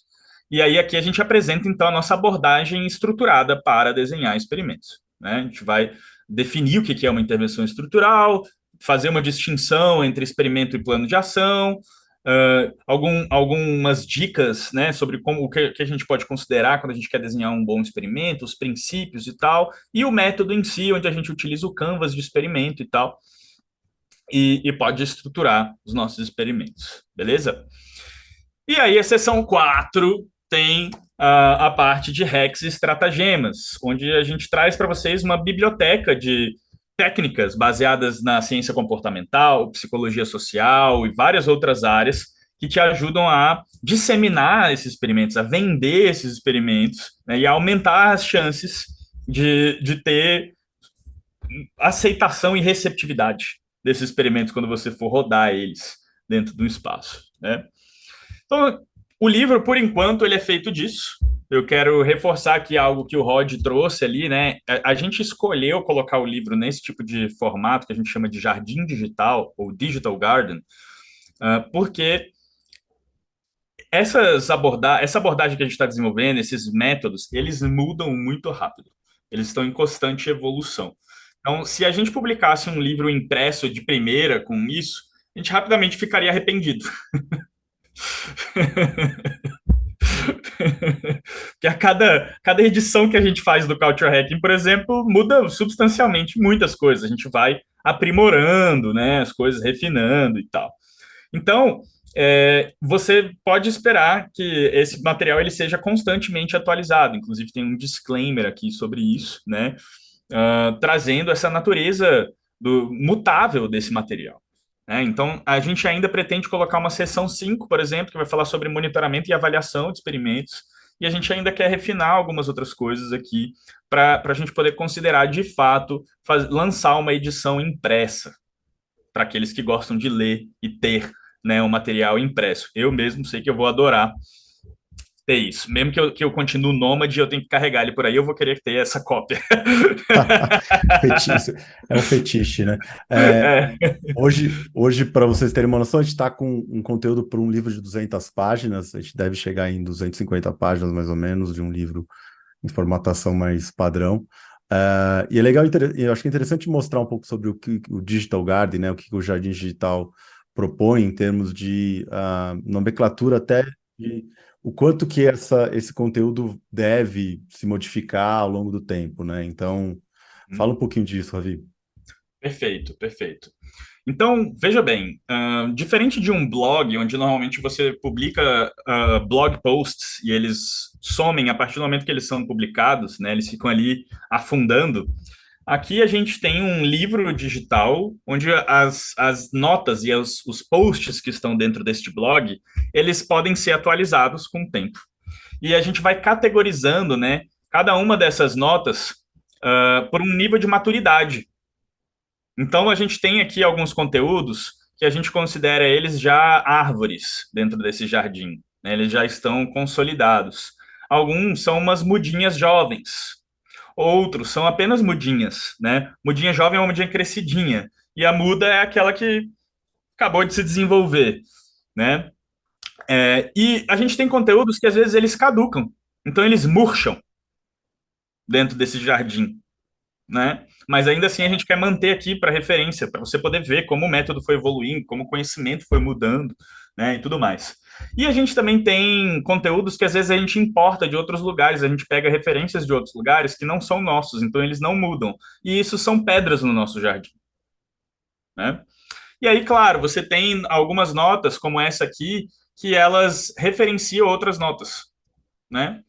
E aí aqui a gente apresenta, então, a nossa abordagem estruturada para desenhar experimentos, né? A gente vai definir o que é uma intervenção estrutural, fazer uma distinção entre experimento e plano de ação, algumas dicas, né, sobre o que a gente pode considerar quando a gente quer desenhar um bom experimento, os princípios e tal, e o método em si, onde a gente utiliza o canvas de experimento e tal, e pode estruturar os nossos experimentos, beleza? E aí a seção 4 tem a parte de hacks e estratagemas, onde a gente traz para vocês uma biblioteca de técnicas baseadas na ciência comportamental, psicologia social e várias outras áreas que te ajudam a disseminar esses experimentos, a vender esses experimentos, né, e a aumentar as chances de ter aceitação e receptividade desses experimentos quando você for rodar eles dentro do espaço, né? Então, o livro, por enquanto, ele é feito disso. Eu quero reforçar aqui algo que o Rod trouxe ali, né? A gente escolheu colocar o livro nesse tipo de formato que a gente chama de jardim digital ou digital garden, porque essa abordagem que a gente está desenvolvendo, esses métodos, eles mudam muito rápido. Eles estão em constante evolução. Então, se a gente publicasse um livro impresso de primeira com isso, a gente rapidamente ficaria arrependido. Porque a cada edição que a gente faz do Culture Hacking, por exemplo, muda substancialmente muitas coisas. A gente vai aprimorando, né, as coisas, refinando e tal. Então, você pode esperar que esse material ele seja constantemente atualizado. Inclusive, tem um disclaimer aqui sobre isso, né, trazendo essa natureza mutável desse material. Então, a gente ainda pretende colocar uma seção 5, por exemplo, que vai falar sobre monitoramento e avaliação de experimentos, e a gente ainda quer refinar algumas outras coisas aqui para a gente poder considerar, de fato, lançar uma edição impressa para aqueles que gostam de ler e ter, né, um material impresso. Eu mesmo sei que eu vou adorar ter isso. Mesmo que eu continue nômade, eu tenho que carregar ele por aí, eu vou querer ter essa cópia. Fetiche, é um fetiche, né? É. Hoje, para vocês terem uma noção, a gente está com um conteúdo para um livro de 200 páginas, a gente deve chegar em 250 páginas, mais ou menos, de um livro em formatação mais padrão. E é legal, eu acho que é interessante mostrar um pouco sobre o que o Digital Garden, né? O que o Jardim Digital propõe em termos de nomenclatura até de o quanto que esse conteúdo deve se modificar ao longo do tempo, né? Então, fala um pouquinho disso, Ravi. Perfeito, perfeito. Então, veja bem, diferente de um blog, onde normalmente você publica blog posts e eles somem a partir do momento que eles são publicados, né, eles ficam ali afundando. Aqui a gente tem um livro digital, onde as notas e os posts que estão dentro deste blog, eles podem ser atualizados com o tempo. E a gente vai categorizando, né, cada uma dessas notas por um nível de maturidade. Então, a gente tem aqui alguns conteúdos que a gente considera eles já árvores dentro desse jardim, né? Eles já estão consolidados. Alguns são umas mudinhas jovens, outros são apenas mudinhas, né? Mudinha jovem é uma mudinha crescidinha, e a muda é aquela que acabou de se desenvolver, né? E a gente tem conteúdos que às vezes eles caducam, então eles murcham dentro desse jardim, né? Mas ainda assim a gente quer manter aqui para referência, para você poder ver como o método foi evoluindo, como o conhecimento foi mudando, né, e tudo mais. E a gente também tem conteúdos que às vezes a gente importa de outros lugares, a gente pega referências de outros lugares que não são nossos, então eles não mudam. E isso são pedras no nosso jardim, né? E aí, claro, você tem algumas notas, como essa aqui, que elas referenciam outras notas, né?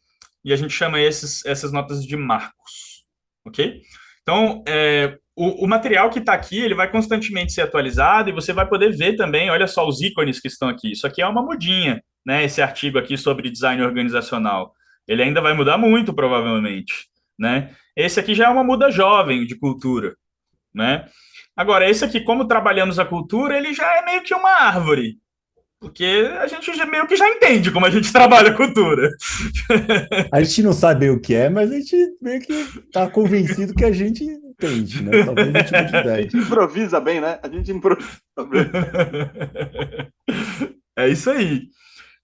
E a gente chama essas notas de marcos, ok? Então, o material que está aqui, ele vai constantemente ser atualizado e você vai poder ver também, olha só os ícones que estão aqui. Isso aqui é uma mudinha, né? Esse artigo aqui sobre design organizacional. Ele ainda vai mudar muito, provavelmente, né? Esse aqui já é uma muda jovem de cultura, né? Agora, esse aqui, como trabalhamos a cultura, ele já é meio que uma árvore, porque a gente meio que já entende como a gente trabalha a cultura. A gente não sabe bem o que é, mas a gente meio que está convencido que a gente entende, né? Talvez a gente mude de A ideia. gente improvisa bem, né? A gente improvisa bem. É isso aí.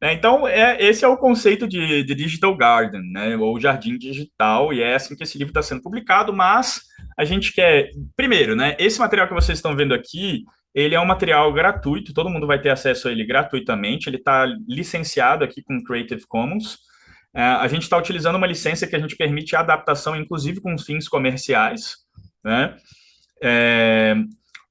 Então, esse é o conceito de Digital Garden, né, ou jardim digital, e é assim que esse livro está sendo publicado, mas a gente quer, primeiro, né, esse material que vocês estão vendo aqui, ele é um material gratuito, todo mundo vai ter acesso a ele gratuitamente, ele está licenciado aqui com Creative Commons. A gente está utilizando uma licença que a gente permite a adaptação, inclusive com fins comerciais, né? É,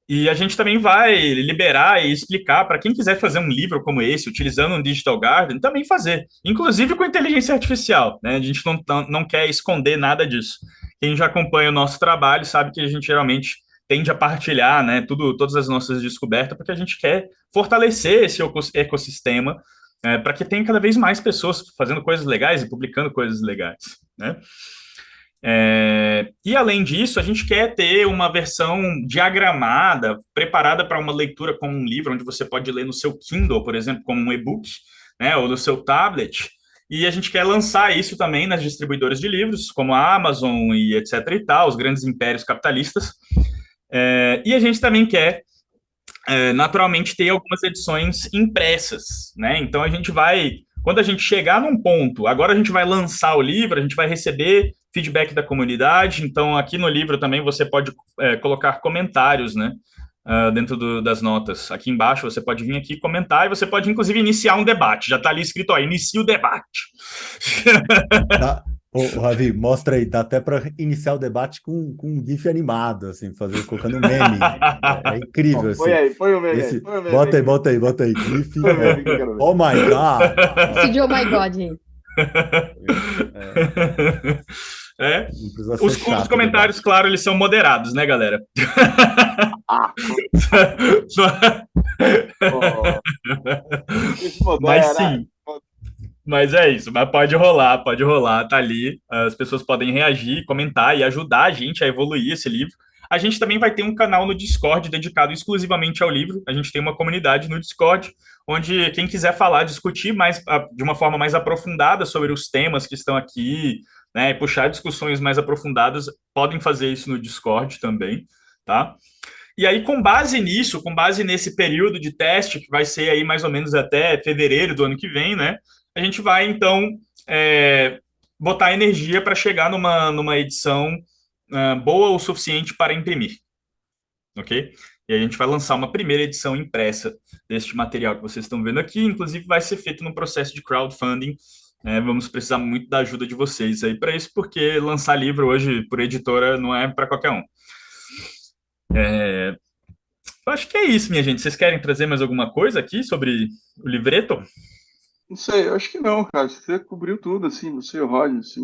e a gente também vai liberar e explicar para quem quiser fazer um livro como esse, utilizando um Digital Garden, também fazer, inclusive com inteligência artificial, né? A gente não quer esconder nada disso. Quem já acompanha o nosso trabalho sabe que a gente geralmente tende a partilhar, né, todas as nossas descobertas, porque a gente quer fortalecer esse ecossistema, para que tenha cada vez mais pessoas fazendo coisas legais e publicando coisas legais, né? E além disso, a gente quer ter uma versão diagramada, preparada para uma leitura como um livro, onde você pode ler no seu Kindle, por exemplo, como um e-book, né, ou no seu tablet. E a gente quer lançar isso também nas distribuidoras de livros, como a Amazon e etc. e tal, os grandes impérios capitalistas. E a gente também quer naturalmente ter algumas edições impressas, né? Então a gente vai, quando a gente chegar num ponto, agora a gente vai lançar o livro, a gente vai receber feedback da comunidade. Então aqui no livro também você pode colocar comentários, né? Dentro das notas. Aqui embaixo você pode vir aqui comentar e você pode inclusive iniciar um debate. Já está ali escrito, ó, inicia o debate. Tá. Ô, Ravi, mostra aí, dá até para iniciar o debate com um GIF animado, assim, colocando um meme. É incrível, Ó, põe assim. aí, põe o meme Esse, aí. Põe o meme bota aí, aí. bota aí, bota aí. GIF, Põe o meme que eu quero ver. oh my God! Esse de Oh My God, gente. Não precisa ser Os chato o comentários, debate. claro, eles são moderados, né, galera? Ah, pô. Isso Mas modera. sim, mas é isso, mas pode rolar, tá ali. As pessoas podem reagir, comentar e ajudar a gente a evoluir esse livro. A gente também vai ter um canal no Discord dedicado exclusivamente ao livro. A gente tem uma comunidade no Discord, onde quem quiser falar, discutir mais de uma forma mais aprofundada sobre os temas que estão aqui, né, e puxar discussões mais aprofundadas, podem fazer isso no Discord também, tá? E aí, com base nisso, com base nesse período de teste, que vai ser aí mais ou menos até fevereiro do ano que vem, né? A gente vai, então, botar energia para chegar numa edição boa o suficiente para imprimir, ok? E a gente vai lançar uma primeira edição impressa deste material que vocês estão vendo aqui. Inclusive, vai ser feito num processo de crowdfunding. Vamos precisar muito da ajuda de vocês aí para isso, porque lançar livro hoje por editora não é para qualquer um. Eu acho que é isso, minha gente. Vocês querem trazer mais alguma coisa aqui sobre o livreto? Não sei, eu acho que não, cara. Você cobriu tudo, assim, você e o Rod, assim.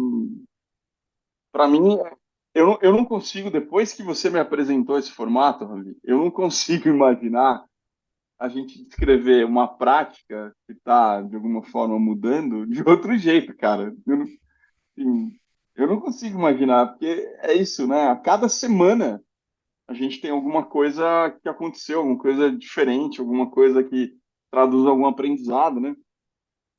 Para mim, eu não consigo, depois que você me apresentou esse formato, Ravi, eu não consigo imaginar a gente descrever uma prática que está, de alguma forma, mudando de outro jeito, cara. Assim, eu não consigo imaginar, porque é isso, né? A cada semana a gente tem alguma coisa que aconteceu, alguma coisa diferente, alguma coisa que traduz algum aprendizado, né?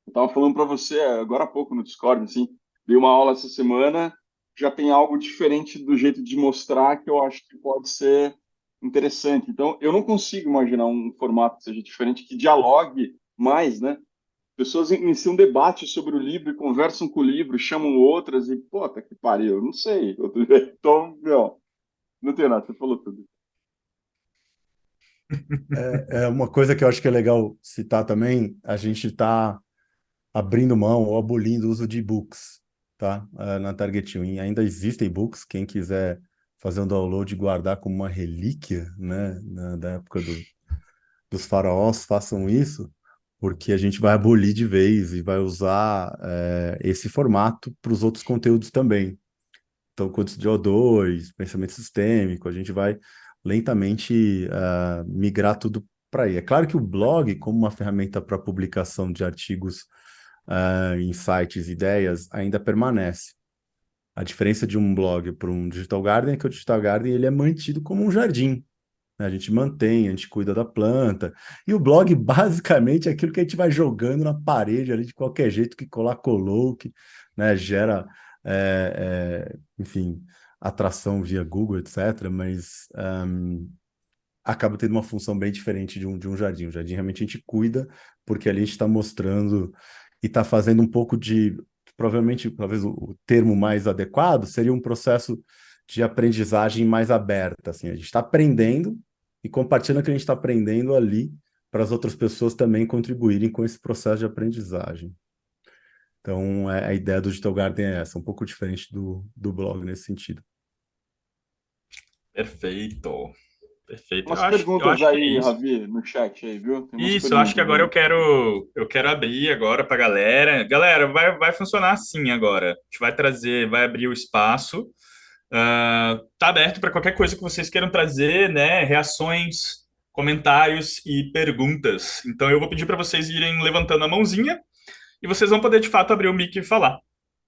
Eu estava falando para você agora há pouco no Discord, assim, dei uma aula essa semana, já tem algo diferente do jeito de mostrar que eu acho que pode ser interessante. Então, eu não consigo imaginar um formato que seja diferente, que dialogue mais, né? Pessoas iniciam um debate sobre o livro e conversam com o livro, chamam outras e, puta que pariu, não sei. Então, não tem nada, você falou tudo. É uma coisa que eu acho que é legal citar também, a gente está abrindo mão ou abolindo o uso de e-books, tá? Na Target 1. E ainda existem e-books, quem quiser fazer um download e guardar como uma relíquia, né, da época dos faraós, façam isso, porque a gente vai abolir de vez e vai usar esse formato para os outros conteúdos também. Então, código de O2, pensamento sistêmico, a gente vai lentamente migrar tudo para aí. É claro que o blog, como uma ferramenta para publicação de artigos, insights, ideias, ainda permanece. A diferença de um blog para um Digital Garden é que o Digital Garden ele é mantido como um jardim, né? A gente mantém, a gente cuida da planta. E o blog, basicamente, é aquilo que a gente vai jogando na parede ali de qualquer jeito, que colar colou, que, né, gera, enfim, atração via Google, etc. Mas acaba tendo uma função bem diferente de um jardim. O jardim realmente a gente cuida, porque ali a gente está mostrando e está fazendo um pouco de. Provavelmente, talvez o termo mais adequado seria um processo de aprendizagem mais aberta. Assim, a gente está aprendendo e compartilhando o que a gente está aprendendo ali para as outras pessoas também contribuírem com esse processo de aprendizagem. Então, a ideia do Digital Garden é essa, um pouco diferente do blog nesse sentido. Perfeito. Perfeito. Umas Eu perguntas acho que é aí, isso. Ravi, no chat aí, viu? Tem umas Isso, eu acho que perguntas agora aí. eu quero abrir agora para a galera. Galera, vai funcionar assim agora. A gente vai trazer, vai abrir o espaço. Tá aberto para qualquer coisa que vocês queiram trazer, né? Reações, comentários e perguntas. Então eu vou pedir para vocês irem levantando a mãozinha e vocês vão poder de fato abrir o mic e falar.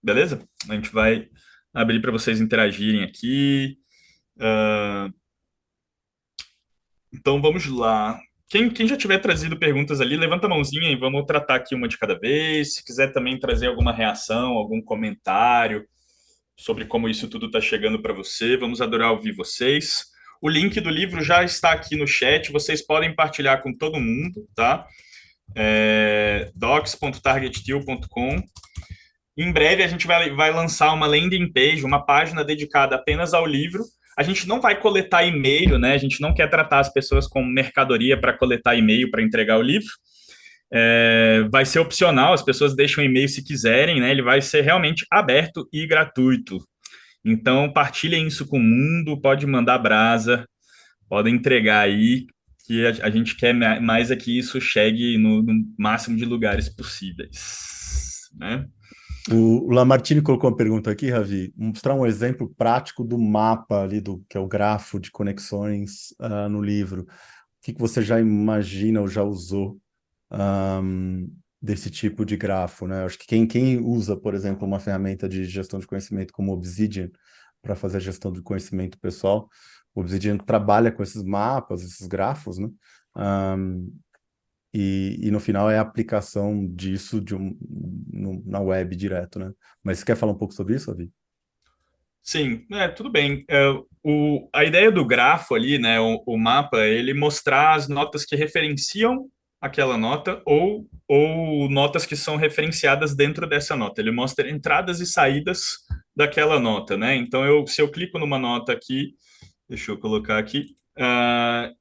Beleza? A gente vai abrir para vocês interagirem aqui. Então vamos lá. Quem já tiver trazido perguntas ali, levanta a mãozinha e vamos tratar aqui uma de cada vez. Se quiser também trazer alguma reação, algum comentário sobre como isso tudo está chegando para você, vamos adorar ouvir vocês. O link do livro já está aqui no chat, vocês podem partilhar com todo mundo, tá? docs.targetdeal.com. Em breve a gente vai lançar uma landing page, uma página dedicada apenas ao livro. A gente não vai coletar e-mail, né? A gente não quer tratar as pessoas como mercadoria para coletar e-mail para entregar o livro. Vai ser opcional, as pessoas deixam e-mail se quiserem, né? Ele vai ser realmente aberto e gratuito. Então, partilhem isso com o mundo, pode mandar brasa, podem entregar aí, que a gente quer mais é que isso chegue no máximo de lugares possíveis, né? O Lamartine colocou uma pergunta aqui, Ravi, mostrar um exemplo prático do mapa ali, que é o grafo de conexões no livro. O que você já imagina ou já usou desse tipo de grafo, né? Acho que quem usa, por exemplo, uma ferramenta de gestão de conhecimento como Obsidian para fazer a gestão do conhecimento pessoal, o Obsidian trabalha com esses mapas, esses grafos, né? E no final é a aplicação disso na web direto, né? Mas você quer falar um pouco sobre isso, Avi? Sim, tudo bem. A ideia do grafo ali, né, o mapa, ele mostrar as notas que referenciam aquela nota ou notas que são referenciadas dentro dessa nota. Ele mostra entradas e saídas daquela nota, né? Então, se eu clico numa nota aqui, deixa eu colocar aqui,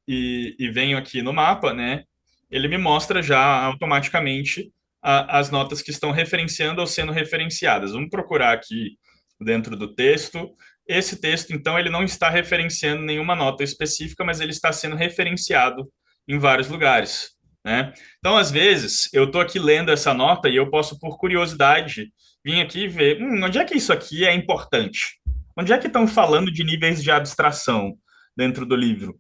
e venho aqui no mapa, né, ele me mostra já automaticamente as notas que estão referenciando ou sendo referenciadas. Vamos procurar aqui dentro do texto. Esse texto, então, ele não está referenciando nenhuma nota específica, mas ele está sendo referenciado em vários lugares, né? Então, às vezes, eu estou aqui lendo essa nota e eu posso, por curiosidade, vir aqui e ver, onde é que isso aqui é importante? Onde é que estão falando de níveis de abstração dentro do livro?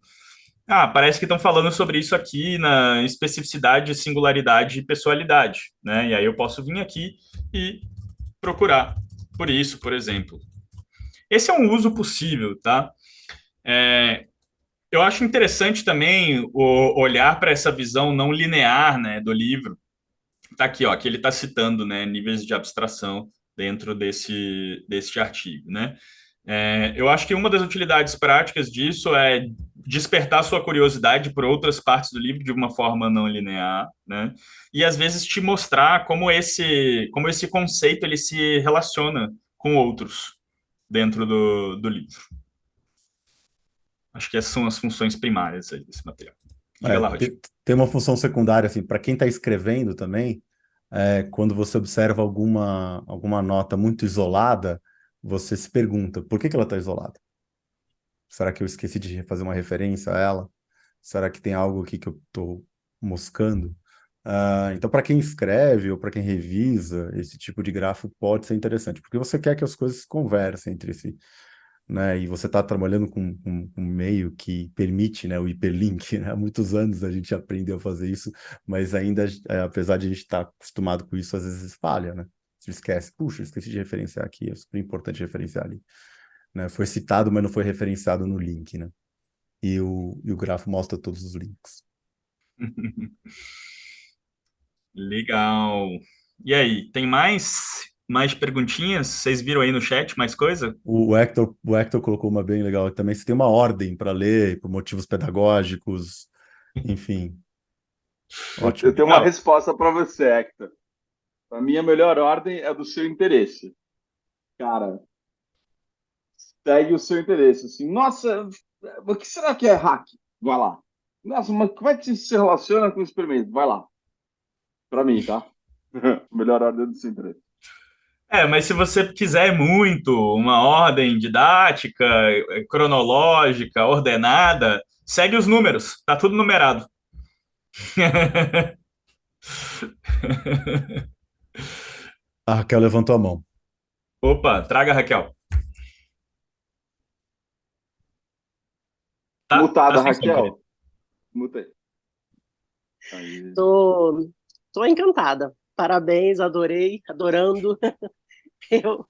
Ah, parece que estão falando sobre isso aqui na especificidade, singularidade e pessoalidade, né? E aí eu posso vir aqui e procurar por isso, por exemplo. Esse é um uso possível, tá? Eu acho interessante também olhar para essa visão não linear, né, do livro. Tá aqui, ó, que ele está citando, né, níveis de abstração dentro desse artigo, né? Eu acho que uma das utilidades práticas disso é despertar sua curiosidade por outras partes do livro de uma forma não linear, né? E às vezes te mostrar como esse conceito ele se relaciona com outros dentro do livro. Acho que essas são as funções primárias aí desse material. Diga lá, Rod. Tem uma função secundária, assim, para quem está escrevendo também, quando você observa alguma nota muito isolada, você se pergunta, por que que ela está isolada? Será que eu esqueci de fazer uma referência a ela? Será que tem algo aqui que eu estou moscando? Então, para quem escreve ou para quem revisa, esse tipo de grafo pode ser interessante, porque você quer que as coisas conversem entre si, né? E você está trabalhando com um meio que permite, né, o hiperlink, né? Há muitos anos a gente aprendeu a fazer isso, mas ainda, apesar de a gente estar acostumado com isso, às vezes falha, né? Você esquece, puxa, esqueci de referenciar aqui, é super importante referenciar ali, né? Foi citado, mas não foi referenciado no link, né? E o grafo mostra todos os links. Legal. E aí, tem mais perguntinhas? Vocês viram aí no chat mais coisa? O Hector colocou uma bem legal também. Você tem uma ordem para ler, por motivos pedagógicos, enfim. Eu Ótimo. tenho uma Legal. resposta para você, Hector. Para mim, a melhor ordem é do seu interesse. Cara, segue o seu interesse. Assim, nossa, o que será que é hack? Vai lá. Nossa, mas como é que isso se relaciona com o experimento? Vai lá. Para mim, tá? Melhor ordem é do seu interesse. Mas se você quiser muito uma ordem didática, cronológica, ordenada, segue os números, tá tudo numerado. A Raquel levantou a mão. Opa, traga, Raquel. Tá Mutada, sem som, querido. Raquel. Mutei. Aí. Tô encantada. Parabéns, adorei, adorando. Eu,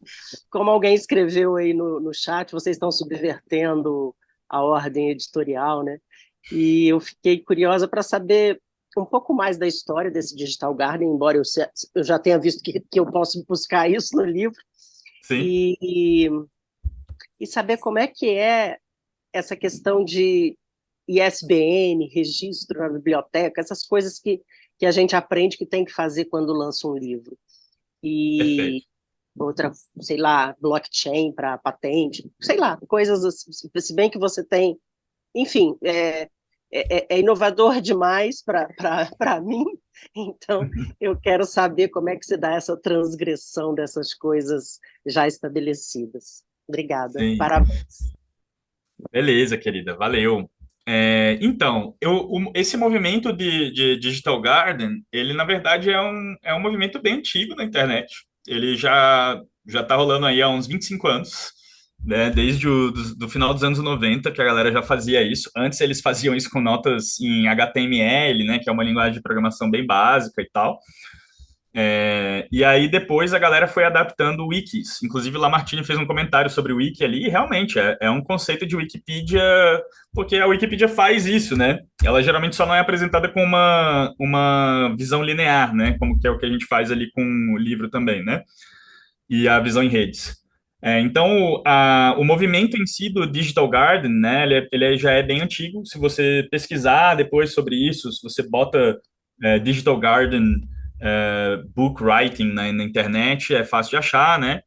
como alguém escreveu aí no chat, vocês estão subvertendo a ordem editorial, né? E eu fiquei curiosa para saber um pouco mais da história desse Digital Garden, embora eu já tenha visto que eu posso buscar isso no livro, Sim, e, e saber como é que é essa questão de ISBN, registro na biblioteca, essas coisas que a gente aprende que tem que fazer quando lança um livro. E perfeito. outra, sei lá, blockchain para patente, sei lá, coisas assim, se bem que você tem, enfim, é inovador demais para mim, então eu quero saber como é que se dá essa transgressão dessas coisas já estabelecidas. Obrigada, Sim. parabéns. Beleza, querida, valeu. Então, esse movimento de Digital Garden, ele na verdade é um movimento bem antigo na internet. Ele já está rolando aí há uns 25 anos, né? Desde do final dos anos 90 que a galera já fazia isso. Antes eles faziam isso com notas em HTML, né? Que é uma linguagem de programação bem básica e tal. E aí depois a galera foi adaptando wikis. Inclusive, o Lamartine fez um comentário sobre o wiki ali, e realmente é um conceito de Wikipedia, porque a Wikipedia faz isso, né? Ela geralmente só não é apresentada com uma visão linear, né? Como que é o que a gente faz ali com o livro também, né? E a visão em redes. Então, o movimento em si do Digital Garden, né? Ele já é bem antigo. Se você pesquisar depois sobre isso, se você bota Digital Garden book writing na internet, é fácil de achar, né?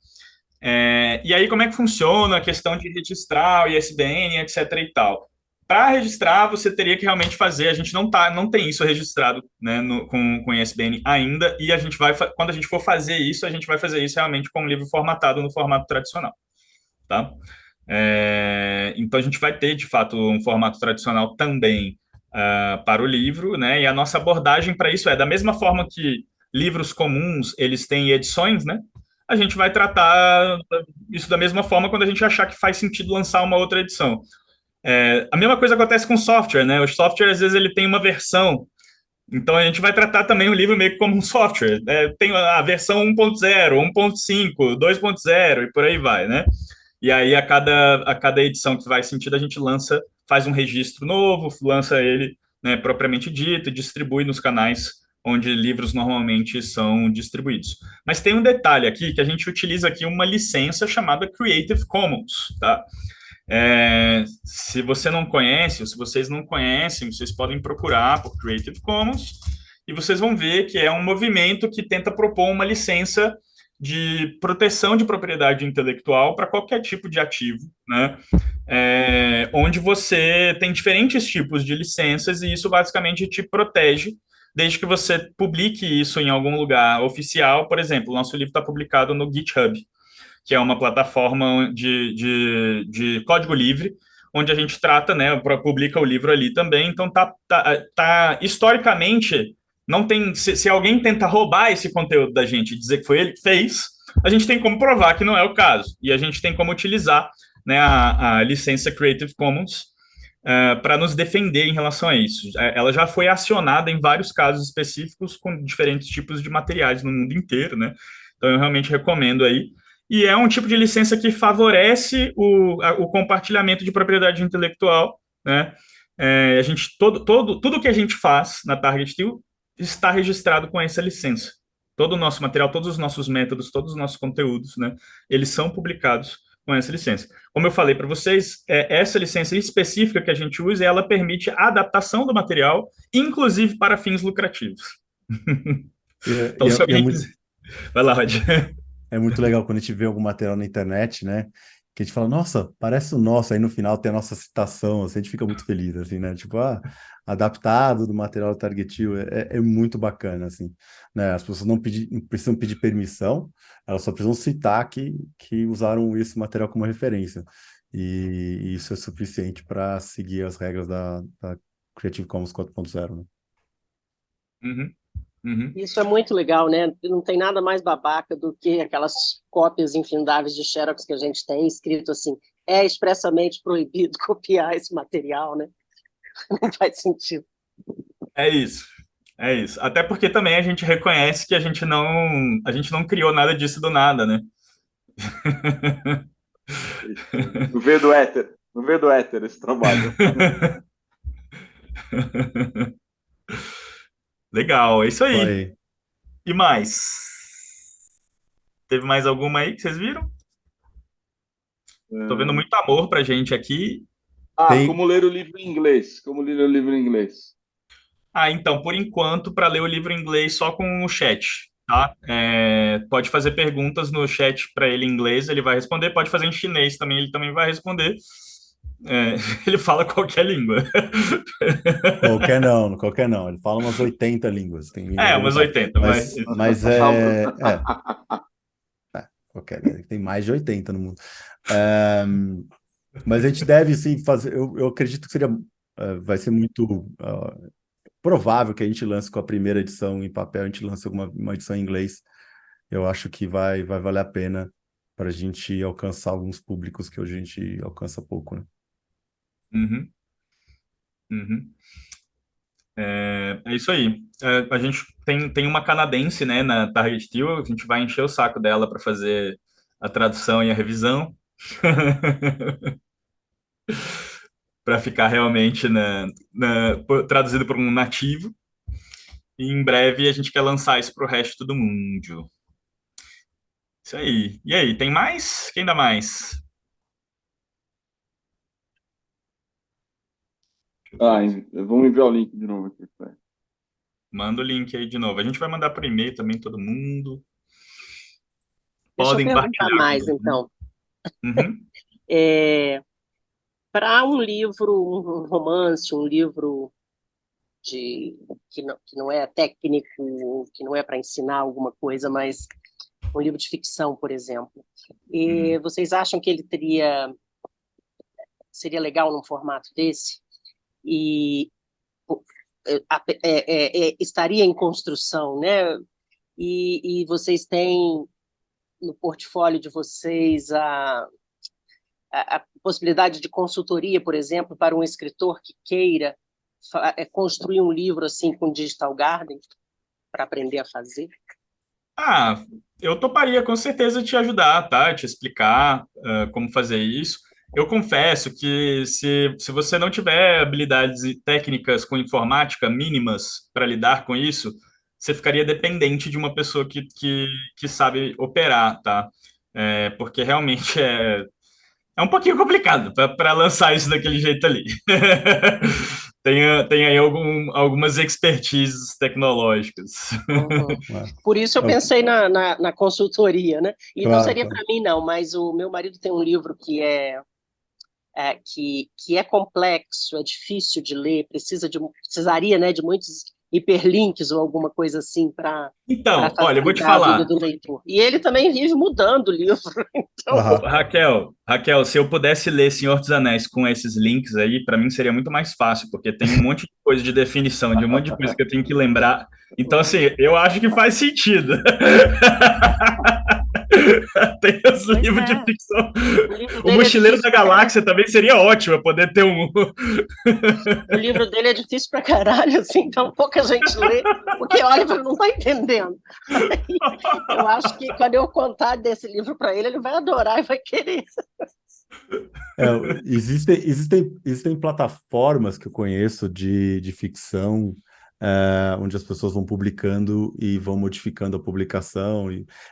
E aí, como é que funciona a questão de registrar o ISBN, etc. e tal? Para registrar, você teria que realmente fazer. A gente não tem isso registrado, né, com ISBN ainda, e a gente quando a gente for fazer isso, a gente vai fazer isso realmente com um livro formatado no formato tradicional, tá? Então a gente vai ter, de fato, um formato tradicional também para o livro, né? E a nossa abordagem para isso é da mesma forma que livros comuns eles têm edições, né? A gente vai tratar isso da mesma forma quando a gente achar que faz sentido lançar uma outra edição. A mesma coisa acontece com software, né? O software, às vezes, ele tem uma versão. Então, a gente vai tratar também o livro meio que como um software. Tem a versão 1.0, 1.5, 2.0 e por aí vai, né? E aí, a cada edição que faz sentido, a gente faz um registro novo, lança ele, né, propriamente dito, e distribui nos canais onde livros normalmente são distribuídos. Mas tem um detalhe aqui, que a gente utiliza aqui uma licença chamada Creative Commons, tá? Se você não conhece, ou se vocês não conhecem, vocês podem procurar por Creative Commons e vocês vão ver que é um movimento que tenta propor uma licença de proteção de propriedade intelectual para qualquer tipo de ativo, né? Onde você tem diferentes tipos de licenças e isso basicamente te protege desde que você publique isso em algum lugar oficial. Por exemplo, o nosso livro está publicado no GitHub, que é uma plataforma de código livre, onde a gente trata, né, publica o livro ali também. Então, historicamente, não tem. Se alguém tenta roubar esse conteúdo da gente e dizer que foi ele que fez, a gente tem como provar que não é o caso. E a gente tem como utilizar, né, a licença Creative Commons para nos defender em relação a isso. Ela já foi acionada em vários casos específicos com diferentes tipos de materiais no mundo inteiro, né? Então, eu realmente recomendo aí. E é um tipo de licença que favorece o compartilhamento de propriedade intelectual, né? Tudo que a gente faz na Target Deal está registrado com essa licença. Todo o nosso material, todos os nossos métodos, todos os nossos conteúdos, né? Eles são publicados com essa licença. Como eu falei para vocês, essa licença específica que a gente usa, ela permite a adaptação do material, inclusive para fins lucrativos. Então, se alguém quiser... Vai lá, Rod. É muito legal quando a gente vê algum material na internet, né? Que a gente fala, nossa, parece o nosso, aí no final tem a nossa citação, assim, a gente fica muito feliz, assim, né? Tipo, adaptado do material targetil, é muito bacana, assim, né? As pessoas não precisam pedir permissão, elas só precisam citar que usaram esse material como referência. E isso é suficiente para seguir as regras da Creative Commons 4.0, né? Uhum, uhum. Isso é muito legal, né? Não tem nada mais babaca do que aquelas cópias infindáveis de Xerox que a gente tem, escrito assim, é expressamente proibido copiar esse material, né? Não faz sentido. É isso. É isso. Até porque também a gente reconhece que a gente não criou nada disso do nada, né? No veio do éter. No veio do éter esse trabalho. Legal, é isso aí. Aí. E mais? Teve mais alguma aí que vocês viram? Tô vendo muito amor pra gente aqui. Tem, Como ler o livro em inglês. Como ler o livro em inglês. Então, por enquanto, para ler o livro em inglês só com o chat, tá? Pode fazer perguntas no chat para ele em inglês, ele vai responder. Pode fazer em chinês também, ele também vai responder. Ele fala qualquer língua. qualquer não. Ele fala umas 80 línguas. Tem língua que ele não Umas fala. 80, vai. Mas qualquer, né? Tem mais de 80 no mundo. Mas a gente deve sim fazer. Eu acredito que vai ser muito provável que a gente lance com a primeira edição em papel, a gente lance uma edição em inglês. Eu acho que vai valer a pena para a gente alcançar alguns públicos que hoje a gente alcança pouco, né? Uhum, uhum. É isso aí. A gente tem uma canadense, né, na Target Steel, a gente vai encher o saco dela para fazer a tradução e a revisão. Para ficar realmente traduzido por um nativo. E em breve a gente quer lançar isso para o resto do mundo. Isso aí. E aí, tem mais? Quem dá mais? Vamos enviar o link de novo aqui. Manda o link aí de novo. A gente vai mandar por e-mail também, todo mundo. Deixa eu Podem perguntar partilhar com mais, você. então. Uhum. para um livro, um romance, um livro que não é técnico, que não é para ensinar alguma coisa, mas um livro de ficção, por exemplo. E vocês acham que ele seria legal num formato desse? E estaria em construção, né? E vocês têm no portfólio de vocês a possibilidade de consultoria, por exemplo, para um escritor que queira construir um livro assim com Digital Garden para aprender a fazer? Ah, eu toparia com certeza te ajudar, tá? Te explicar como fazer isso. Eu confesso que se você não tiver habilidades e técnicas com informática mínimas para lidar com isso, você ficaria dependente de uma pessoa que sabe operar, tá? Porque realmente é um pouquinho complicado para lançar isso daquele jeito ali. Tem aí algumas expertises tecnológicas. Uhum. É, Por isso eu é, pensei na consultoria, né? E não claro, seria para claro. mim, não, mas o meu marido tem um livro que é complexo, é difícil de ler, precisaria, né, de muitos hiperlinks ou alguma coisa assim para Então, olha, eu vou te facilitar a vida falar. do leitor. E ele também vive mudando o livro, então. Aham. Raquel, se eu pudesse ler Senhor dos Anéis com esses links aí, para mim seria muito mais fácil, porque tem um monte de coisa de definição, de um monte de coisa que eu tenho que lembrar. Então, assim, eu acho que faz sentido. Tem os Pois livros de é, ficção. o livro O dele é Mochileiro difícil da pra caralho. Galáxia também seria ótimo, eu poder ter um. O livro dele é difícil pra caralho, assim, então pouca gente lê, porque olha, não está entendendo. Aí, eu acho que quando eu contar desse livro para ele vai adorar e vai querer. É, existem plataformas que eu conheço de ficção, onde as pessoas vão publicando e vão modificando a publicação,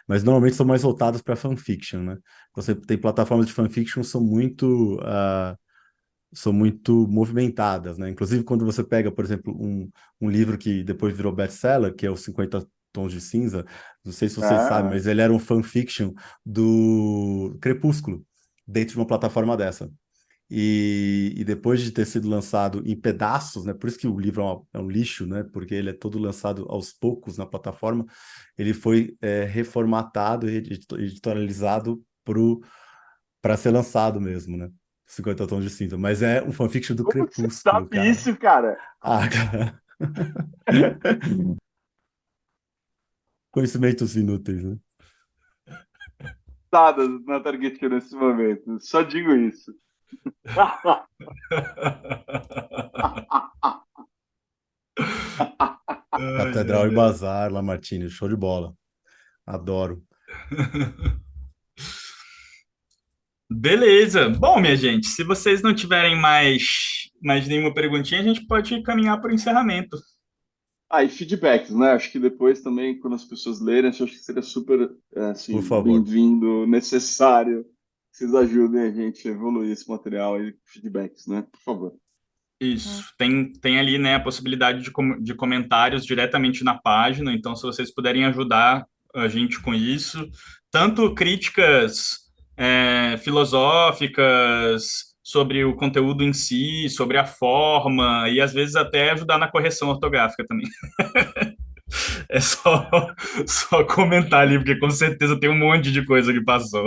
mas normalmente são mais voltadas para fanfiction, né? Você tem plataformas de fanfiction que são muito movimentadas, né? Inclusive, quando você pega, por exemplo, um livro que depois virou best-seller, que é os 50 Tons de Cinza, não sei se vocês sabem, Ah, mas ele era um fanfiction do Crepúsculo, dentro de uma plataforma dessa. E depois de ter sido lançado em pedaços, né? Por isso que o livro é um lixo, né? Porque ele é todo lançado aos poucos na plataforma. Ele foi reformatado e editorializado para ser lançado mesmo, né? 50 Tons de Cinza. Mas é um fanfiction do como que você Crepúsculo, sabe cara. isso, cara? Ah, cara. Conhecimentos inúteis, né? Nada na Target nesse momento. Só digo isso. Ai, Catedral e ai, ai. Bazar, Lamartine, show de bola. Adoro. Beleza. Bom, minha gente, se vocês não tiverem mais nenhuma perguntinha, a gente pode caminhar para o encerramento. E feedbacks, né? Acho que depois também, quando as pessoas lerem, acho que seria super, Por assim, favor. bem-vindo, necessário que vocês ajudem a gente a evoluir esse material e feedbacks, né? Por favor. Isso. Tem ali, né, a possibilidade de comentários diretamente na página, então se vocês puderem ajudar a gente com isso, tanto críticas filosóficas sobre o conteúdo em si, sobre a forma, e às vezes até ajudar na correção ortográfica também. É só comentar ali, porque com certeza tem um monte de coisa que passou.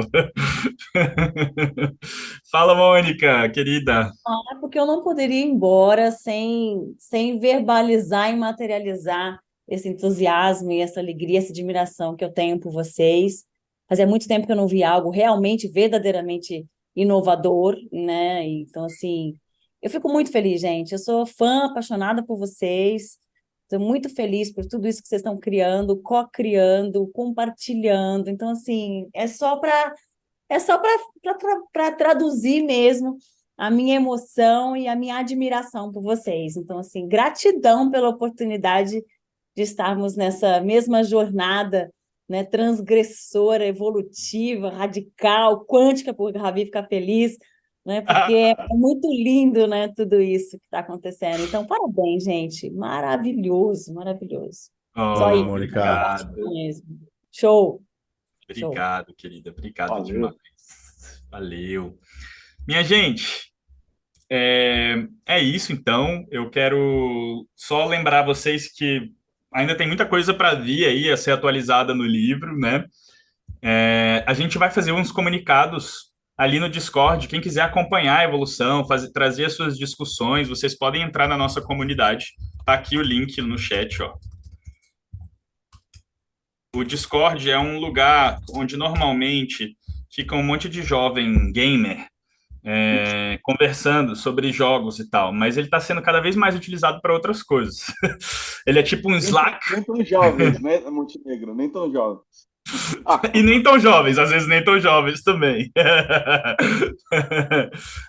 Fala, Mônica, querida. Porque eu não poderia ir embora sem verbalizar e materializar esse entusiasmo e essa alegria, essa admiração que eu tenho por vocês. Fazia muito tempo que eu não vi algo realmente, verdadeiramente inovador, né? Então, assim, eu fico muito feliz, gente. Eu sou fã, apaixonada por vocês. Estou muito feliz por tudo isso que vocês estão criando, co-criando, compartilhando. Então, assim, é só para traduzir mesmo a minha emoção e a minha admiração por vocês. Então, assim, gratidão pela oportunidade de estarmos nessa mesma jornada, né, transgressora, evolutiva, radical, quântica, para o Ravi ficar feliz, né, porque é muito lindo, né, tudo isso que está acontecendo. Então, parabéns, gente. Maravilhoso, maravilhoso. Só Valeu, Oh, isso, Mônica. obrigado. gratidão mesmo. Show, show. Obrigado, querida. Obrigado demais. Valeu. Valeu. Minha gente, É isso, então. Eu quero só lembrar vocês que ainda tem muita coisa para vir aí a ser atualizada no livro, né? A gente vai fazer uns comunicados ali no Discord. Quem quiser acompanhar a evolução, trazer as suas discussões, vocês podem entrar na nossa comunidade. Tá aqui o link no chat, ó. O Discord é um lugar onde normalmente fica um monte de jovem gamer conversando sobre jogos e tal, mas ele está sendo cada vez mais utilizado para outras coisas. Ele é tipo um Slack. Nem tão jovens, né, Montenegro? Nem tão jovens. E nem tão jovens, às vezes nem tão jovens também.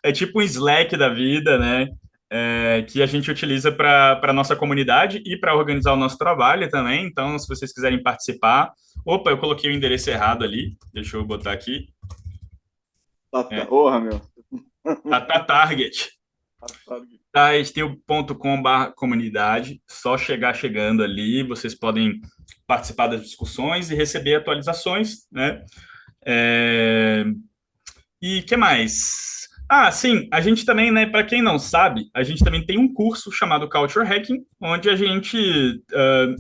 É tipo um Slack da vida, né? Que a gente utiliza para a nossa comunidade e para organizar o nosso trabalho também. Então, se vocês quiserem participar. Opa, eu coloquei o endereço errado ali. Deixa eu botar aqui. Porra, meu. Tá Target. Tá, esteu.com/comunidade. Só chegando ali, vocês podem participar das discussões e receber atualizações, né? E que mais? Sim, a gente também, né, para quem não sabe, a gente também tem um curso chamado Culture Hacking, onde a gente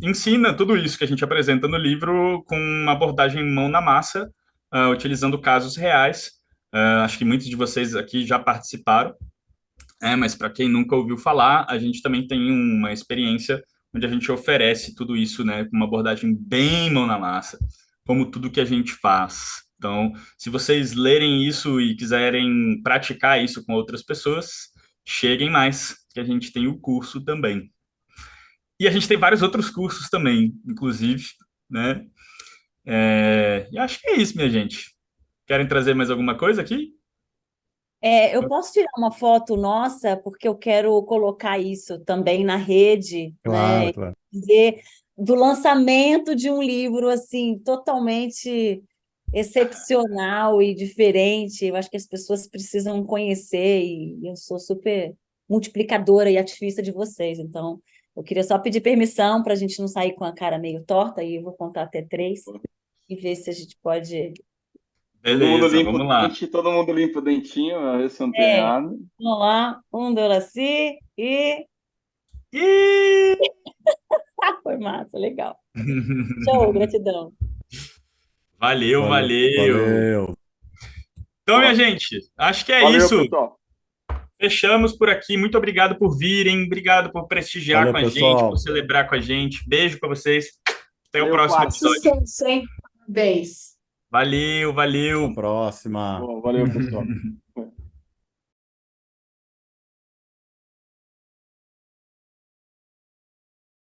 ensina tudo isso que a gente apresenta no livro com uma abordagem mão na massa, utilizando casos reais. Acho que muitos de vocês aqui já participaram, mas para quem nunca ouviu falar, a gente também tem uma experiência onde a gente oferece tudo isso, né, com uma abordagem bem mão na massa, como tudo que a gente faz. Então, se vocês lerem isso e quiserem praticar isso com outras pessoas, cheguem mais, que a gente tem o curso também. E a gente tem vários outros cursos também, inclusive, né? E acho que é isso, minha gente. Querem trazer mais alguma coisa aqui? Eu posso tirar uma foto nossa, porque eu quero colocar isso também na rede, Claro, né? claro. Dizer do lançamento de um livro assim totalmente excepcional e diferente. Eu acho que as pessoas precisam conhecer e eu sou super multiplicadora e ativista de vocês. Então, eu queria só pedir permissão para a gente não sair com a cara meio torta e eu vou contar até 3 e ver se a gente pode. Beleza, vamos lá. Todo mundo limpa o dentinho, a ver se não tem nada. Vamos lá, 2 assim e foi massa, legal. Show, gratidão. Valeu. Valeu. Então, minha gente, acho que é Valeu, isso. pessoal. Fechamos por aqui. Muito obrigado por virem. Obrigado por prestigiar Valeu, com a pessoal. gente, por celebrar com a gente. Beijo para vocês. Até o Valeu, próximo parça. episódio. Sucesso, hein? Parabéns. Valeu. Até a próxima. Bom, valeu, pessoal.